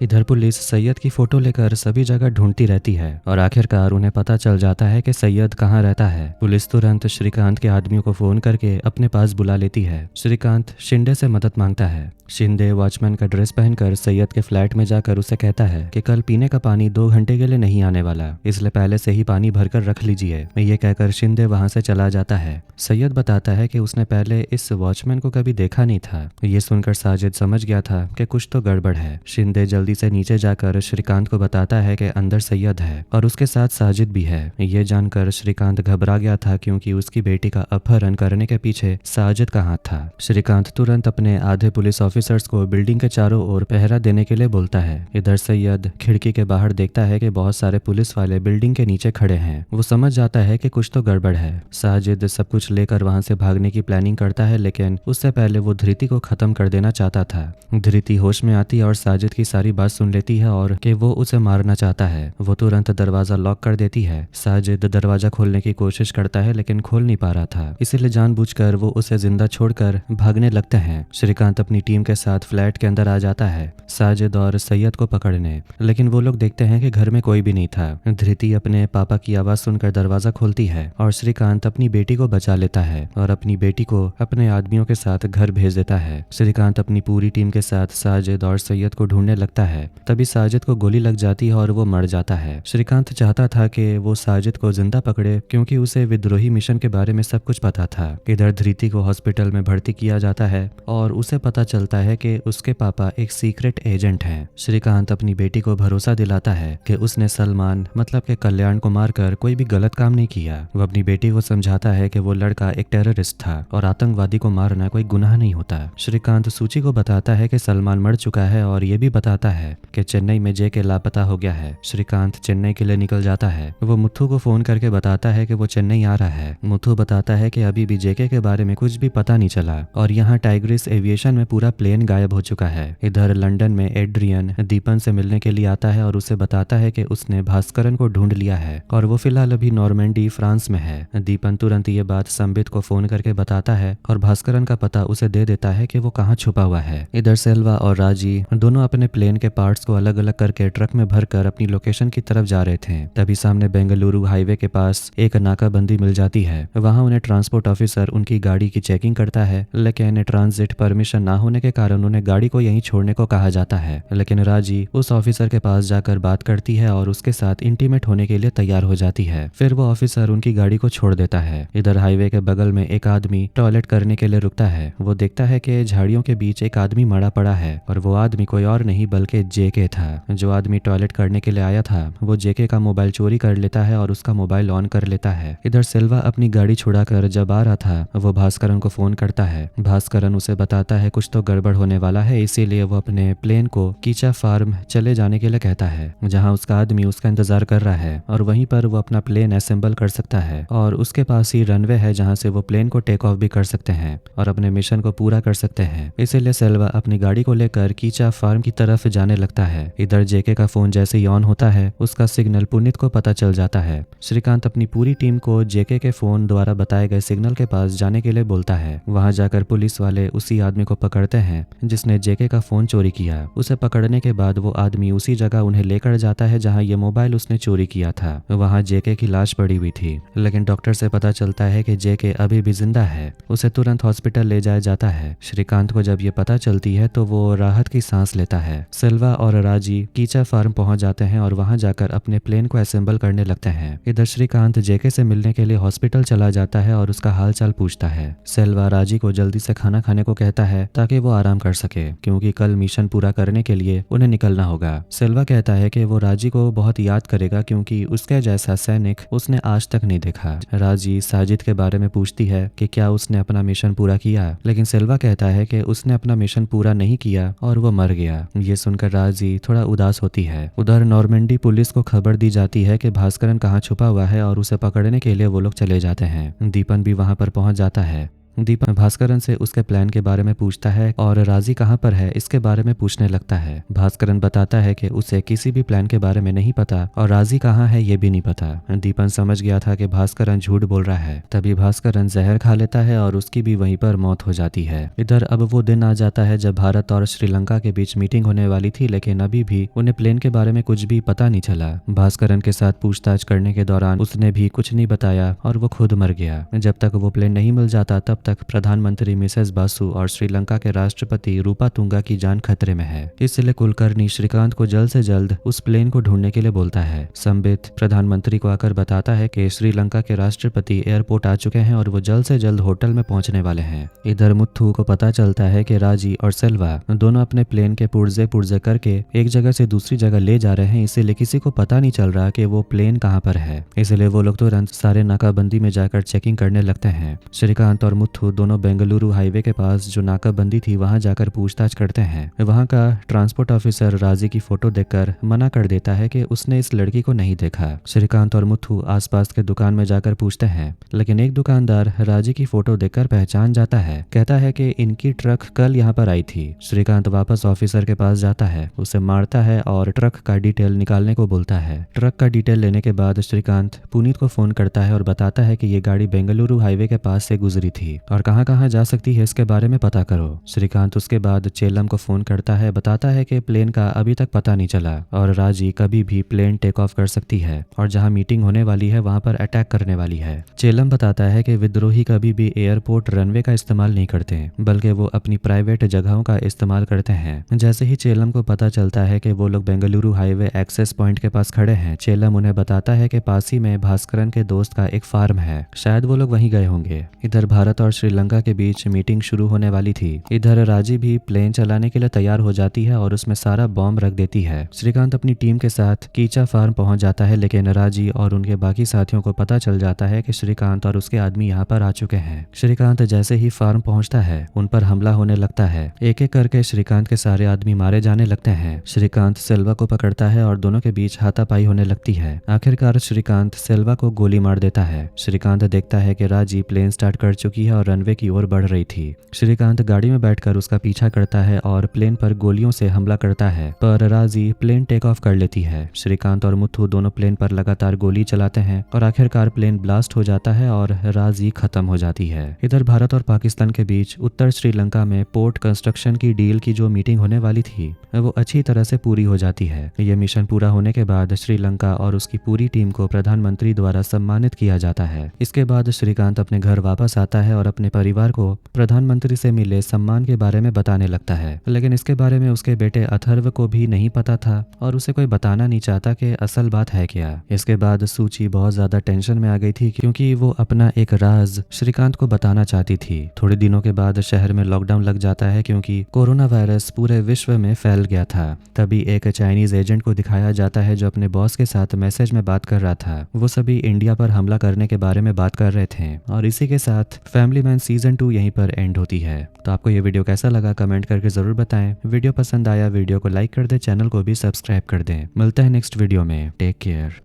इधर पुलिस सैयद की फोटो लेकर सभी जगह ढूंढती रहती है और आखिरकार उन्हें पता चल जाता है कि सैयद कहाँ रहता है। पुलिस तुरंत श्रीकांत के आदमियों को फोन करके अपने पास बुला लेती है। श्रीकांत शिंदे से मदद मांगता है। शिंदे वॉचमैन का ड्रेस पहनकर सैयद के फ्लैट में जाकर उसे कहता है कि कल पीने का पानी 2 घंटे के लिए नहीं आने वाला, इसलिए पहले से ही पानी भरकर रख लीजिए। ये कहकर शिंदे वहां से चला जाता है। सैयद बताता है कि उसने पहले इस वॉचमैन को कभी देखा नहीं था। ये सुनकर साजिद समझ गया था कि कुछ तो गड़बड़ है। शिंदे जल्दी से नीचे जाकर श्रीकांत को बताता है कि अंदर सैयद है और उसके साथ साजिद भी है। ये जानकर श्रीकांत घबरा गया था क्योंकि उसकी बेटी का अपहरण करने के पीछे साजिद का हाथ था। श्रीकांत तुरंत अपने आधे पुलिस ऑफिसर्स को बिल्डिंग के चारों ओर पहरा देने के लिए बोलता है। इधर सैयद खिड़की के बाहर देखता है कि बहुत सारे पुलिस वाले बिल्डिंग के नीचे खड़े हैं। वो समझ जाता है कि कुछ तो गड़बड़ है। साजिद सब कुछ लेकर वहां से भागने की प्लानिंग करता है लेकिन उससे पहले वो धृति को खत्म कर देना चाहता था। धृति होश में आती है और साजिद की सारी बात सुन लेती है और कि वो उसे मारना चाहता है। वो तुरंत दरवाजा लॉक कर देती है। साजिद दरवाजा खोलने की कोशिश करता है लेकिन खोल नहीं पा रहा था, इसीलिए जानबूझकर वो उसे जिंदा छोड़कर भागने लगते हैं। श्रीकांत अपनी टीम के साथ फ्लैट के अंदर आ जाता है साजिद और सैयद को पकड़ने, लेकिन वो लोग देखते हैं कि घर में कोई भी नहीं था। धृति अपने पापा की आवाज सुनकर दरवाजा खोलती है और श्रीकांत अपनी बेटी को बचा लेता है और अपनी बेटी को अपने आदमियों के साथ घर भेज देता है। श्रीकांत अपनी पूरी टीम के साथ साजिद और सैयद को ढूंढने लगता है। तभी साजिद को गोली लग जाती है और वो मर जाता है। श्रीकांत चाहता था कि वो साजिद को जिंदा पकड़े क्योंकि उसे विद्रोही मिशन के बारे में सब कुछ पता था। इधर धृति को हॉस्पिटल में भर्ती किया जाता है और उसे पता चलता है कि उसके पापा एक सीक्रेट एजेंट हैं। श्रीकांत अपनी बेटी को भरोसा दिलाता है कि उसने सलमान मतलब के कल्याण को मारकर कोई भी गलत काम नहीं किया। वो अपनी बेटी को समझाता है कि वो लड़का एक टेररिस्ट था और आतंकवादी को मारना कोई गुनाह नहीं होता। श्रीकांत सूची को बताता है कि सलमान मर चुका है और ये भी बताता है कि चेन्नई में जेके लापता हो गया है। श्रीकांत चेन्नई के लिए निकल जाता है। वो मुथु को फोन करके बताता है कि वो चेन्नई आ रहा है। मुथु बताता है कि अभी भी जेके के बारे में कुछ भी पता नहीं चला और यहाँ टाइग्रिस एविएशन में पूरा प्लेन गायब हो चुका है। इधर लंदन में एड्रियन दीपन से मिलने के लिए आता है और उसे बताता है कि उसने भास्करन को ढूंढ लिया है और वो फिलहाल अभी नॉर्मेंडी फ्रांस में है। दीपन तुरंत ये बात संबित को फोन करके बताता है और भास्करन का पता उसे दे देता है कि वो कहाँ छुपा हुआ है। इधर सेल्वा और राजी दोनों अपने प्लेन के पार्ट्स को अलग अलग करके ट्रक में भरकर अपनी लोकेशन की तरफ जा रहे थे। तभी सामने बेंगलुरु हाईवे के पास एक नाकाबंदी मिल जाती है। वहां उन्हें ट्रांसपोर्ट ऑफिसर उनकी गाड़ी की चेकिंग करता है, लेकिन ट्रांजिट परमिशन ना होने के कारण उन्हें गाड़ी को यहीं छोड़ने को कहा जाता है। लेकिन राजी उस ऑफिसर के पास जाकर बात करती है और उसके साथ इंटीमेट होने के लिए तैयार हो जाती है। फिर वो ऑफिसर उनकी गाड़ी को छोड़ देता है। इधर हाईवे के बगल में एक आदमी टॉयलेट करने के लिए रुकता है। वो देखता है कि झाड़ियों के बीच एक आदमी मरा पड़ा है और वो आदमी कोई और नहीं बल्कि जेके था। जो आदमी टॉयलेट करने के लिए आया था वो जेके का मोबाइल चोरी कर लेता है और उसका मोबाइल ऑन कर लेता है। इधर सिल्वा अपनी गाड़ी छुड़ाकर जब आ रहा था वो भास्करन को फोन करता है। भास्करन उसे बताता है कुछ तो गड़बड़ होने वाला है, इसीलिए वो अपने प्लेन को कीचा फार्म चले जाने के लिए कहता है, जहां उसका आदमी उसका इंतजार कर रहा है और वहीं पर वो अपना प्लेन असेंबल कर सकता है और उसके पास ही रनवे है जहां से वो प्लेन को टेक ऑफ भी कर सकते हैं और अपने मिशन को पूरा कर सकते हैं। इसीलिए सेल्वा अपनी गाड़ी को लेकर कीचा फार्म की तरफ जाने लगता है। इधर जेके का फोन जैसे ही ऑन होता है उसका सिग्नल पुनीत को पता चल जाता है। श्रीकांत अपनी पूरी टीम को जेके के फोन द्वारा बताए गए सिग्नल के पास जाने के लिए बोलता है। वहां जाकर पुलिस वाले उसी आदमी को पकड़ते हैं जिसने जेके का फोन चोरी किया। उसे पकड़ने के बाद वो आदमी उसी जगह उन्हें लेकर जाता है जहां ये मोबाइल उसने चोरी किया था। वहां जेके की लाश पड़ी हुई थी, लेकिन डॉक्टर से पता चलता है कि जेके अभी भी जिंदा है। उसे तुरंत हॉस्पिटल ले जाया जाता है। श्रीकांत को जब ये पता चलती है तो वो राहत की सांस लेता है। सिल्वा और राजी कीचा फार्म पहुंच जाते हैं और वहां जाकर अपने प्लेन को असेंबल करने लगते हैं। इधर श्रीकांत जेके से मिलने के लिए हॉस्पिटल चला जाता है और उसका हाल चाल पूछता है। सिल्वा राजी को जल्दी से खाना खाने को कहता है ताकि वो आराम कर सके, क्योंकि कल मिशन पूरा करने के लिए उन्हें निकलना होगा। सिल्वा कहता है कि वो राजी को बहुत याद करेगा क्योंकि उसके जैसा सैनिक उसने आज तक नहीं देखा। राजी साजिद के बारे में पूछती है कि क्या उसने अपना मिशन पूरा किया, लेकिन सिल्वा कहता है कि उसने अपना मिशन पूरा नहीं किया और वो मर गया। ये सुनकर राजी थोड़ा उदास होती है। उधर नॉर्मेंडी पुलिस को खबर दी जाती है कि भास्करन कहाँ छुपा हुआ है और उसे पकड़ने के लिए वो लोग चले जाते हैं। दीपन भी वहां पर पहुंच जाता है। दीपन भास्करन से उसके प्लान के बारे में पूछता है और राजी कहाँ पर है इसके बारे में पूछने लगता है। भास्करन बताता है कि उसे किसी भी प्लान के बारे में नहीं पता और राजी कहाँ है ये भी नहीं पता। दीपन समझ गया था कि भास्करन झूठ बोल रहा है। तभी भास्करन जहर खा लेता है और उसकी भी वहीं पर मौत हो जाती है। इधर अब वो दिन आ जाता है जब भारत और श्रीलंका के बीच मीटिंग होने वाली थी, लेकिन अभी भी उन्हें प्लेन के बारे में कुछ भी पता नहीं चला। भास्करन के साथ पूछताछ करने के दौरान उसने भी कुछ नहीं बताया और वो खुद मर गया। जब तक वो प्लेन नहीं मिल जाता तब तक प्रधानमंत्री मिसेस बासु और श्रीलंका के राष्ट्रपति रूपातुंगा की जान खतरे में है। इसलिए कुलकर्णी श्रीकांत को जल्द से जल्द उस प्लेन को ढूंढने के लिए बोलता है। संबित प्रधानमंत्री को आकर बताता है कि श्रीलंका के राष्ट्रपति एयरपोर्ट आ चुके हैं और वो जल्द से जल्द होटल में पहुंचने वाले हैं। इधर मुथु को पता चलता है कि राजी और सेल्वा दोनों अपने प्लेन के पुर्जे पुर्जे करके एक जगह से दूसरी जगह ले जा रहे हैं, इसीलिए किसी को पता नहीं चल रहा कि वो प्लेन कहाँ पर है। इसलिए वो लोग तुरंत सारे नाकाबंदी में जाकर चेकिंग करने लगते हैं। श्रीकांत और मुथु दोनों बेंगलुरु हाईवे के पास जो नाकाबंदी थी वहां जाकर पूछताछ करते हैं। वहां का ट्रांसपोर्ट ऑफिसर राजी की फोटो देखकर मना कर देता है कि उसने इस लड़की को नहीं देखा। श्रीकांत और मुथु आसपास के दुकान में जाकर पूछते हैं, लेकिन एक दुकानदार राजी की फोटो देखकर पहचान जाता है। कहता है कि इनकी ट्रक कल यहाँ पर आई थी। श्रीकांत वापस ऑफिसर के पास जाता है, उसे मारता है और ट्रक का डिटेल निकालने को बोलता है। ट्रक का डिटेल लेने के बाद श्रीकांत पुनीत को फोन करता है और बताता है कि ये गाड़ी बेंगलुरु हाईवे के पास से गुजरी थी और कहाँ कहाँ जा सकती है इसके बारे में पता करो। श्रीकांत उसके बाद चेलम को फोन करता है, बताता है कि प्लेन का अभी तक पता नहीं चला और राजी कभी भी प्लेन टेक ऑफ कर सकती है और जहां मीटिंग होने वाली है वहां पर अटैक करने वाली है। चेलम बताता है कि विद्रोही कभी भी एयरपोर्ट रनवे का इस्तेमाल नहीं करते, बल्कि वो अपनी प्राइवेट जगहों का इस्तेमाल करते हैं। जैसे ही चेलम को पता चलता है कि वो लोग बेंगलुरु हाईवे एक्सेस पॉइंट के पास खड़े हैं, चेलम उन्हें बताता है कि पास ही में भास्करन के दोस्त का एक फार्म है, शायद वो लोग वहीं गए होंगे। इधर भारत और और श्रीलंका के बीच मीटिंग शुरू होने वाली थी। इधर राजी भी प्लेन चलाने के लिए तैयार हो जाती है और उसमें सारा बॉम्ब रख देती है। श्रीकांत अपनी टीम के साथ कीचा फार्म पहुंच जाता है, लेकिन राजी और उनके बाकी साथियों को पता चल जाता है कि श्रीकांत और उसके आदमी यहाँ पर आ चुके हैं। श्रीकांत जैसे ही फार्म पहुंचता है उन पर हमला होने लगता है। एक एक करके श्रीकांत के सारे आदमी मारे जाने लगते हैं। श्रीकांत सिल्वा को पकड़ता है और दोनों के बीच हाथापाई होने लगती है। आखिरकार श्रीकांत सिल्वा को गोली मार देता है। श्रीकांत देखता है कि राजी प्लेन स्टार्ट कर चुकी है और रनवे की ओर बढ़ रही थी। श्रीकांत गाड़ी में बैठकर उसका पीछा करता है और प्लेन पर गोलियों से हमला करता है, पर राजी प्लेन टेक ऑफ कर लेती है। श्रीकांत और मुथु दोनों प्लेन पर लगातार गोली चलाते हैं और आखिरकार प्लेन ब्लास्ट हो जाता है और राजी खत्म हो जाती है। इधर भारत और पाकिस्तान के बीच उत्तर श्रीलंका में पोर्ट कंस्ट्रक्शन की डील की जो मीटिंग होने वाली थी वो अच्छी तरह से पूरी हो जाती है। ये मिशन पूरा होने के बाद श्रीलंका और उसकी पूरी टीम को प्रधानमंत्री द्वारा सम्मानित किया जाता है। इसके बाद श्रीकांत अपने घर वापस आता है और अपने परिवार को प्रधानमंत्री से मिले सम्मान के बारे में बताने लगता है, लेकिन इसके बारे में उसके बेटे अथर्व को भी नहीं पता था और उसे कोई बताना नहीं चाहता कि असल बात है क्या। इसके बाद सूची बहुत ज्यादा टेंशन में आ गई थी क्योंकि वो अपना एक राज श्रीकांत को बताना चाहती थी। थोड़े दिनों के बाद शहर में लॉकडाउन लग जाता है क्योंकि कोरोना वायरस पूरे विश्व में फैल गया था। तभी एक चाइनीज एजेंट को दिखाया जाता है जो अपने बॉस के साथ मैसेज में बात कर रहा था। वो सभी इंडिया पर हमला करने के बारे में बात कर रहे थे और इसी के साथ फैमिली मैन सीजन 2 यहीं पर एंड होती है। तो आपको ये वीडियो कैसा लगा कमेंट करके जरूर बताएं। वीडियो पसंद आया वीडियो को लाइक कर दे, चैनल को भी सब्सक्राइब कर दें। मिलते हैं नेक्स्ट वीडियो में। Take care.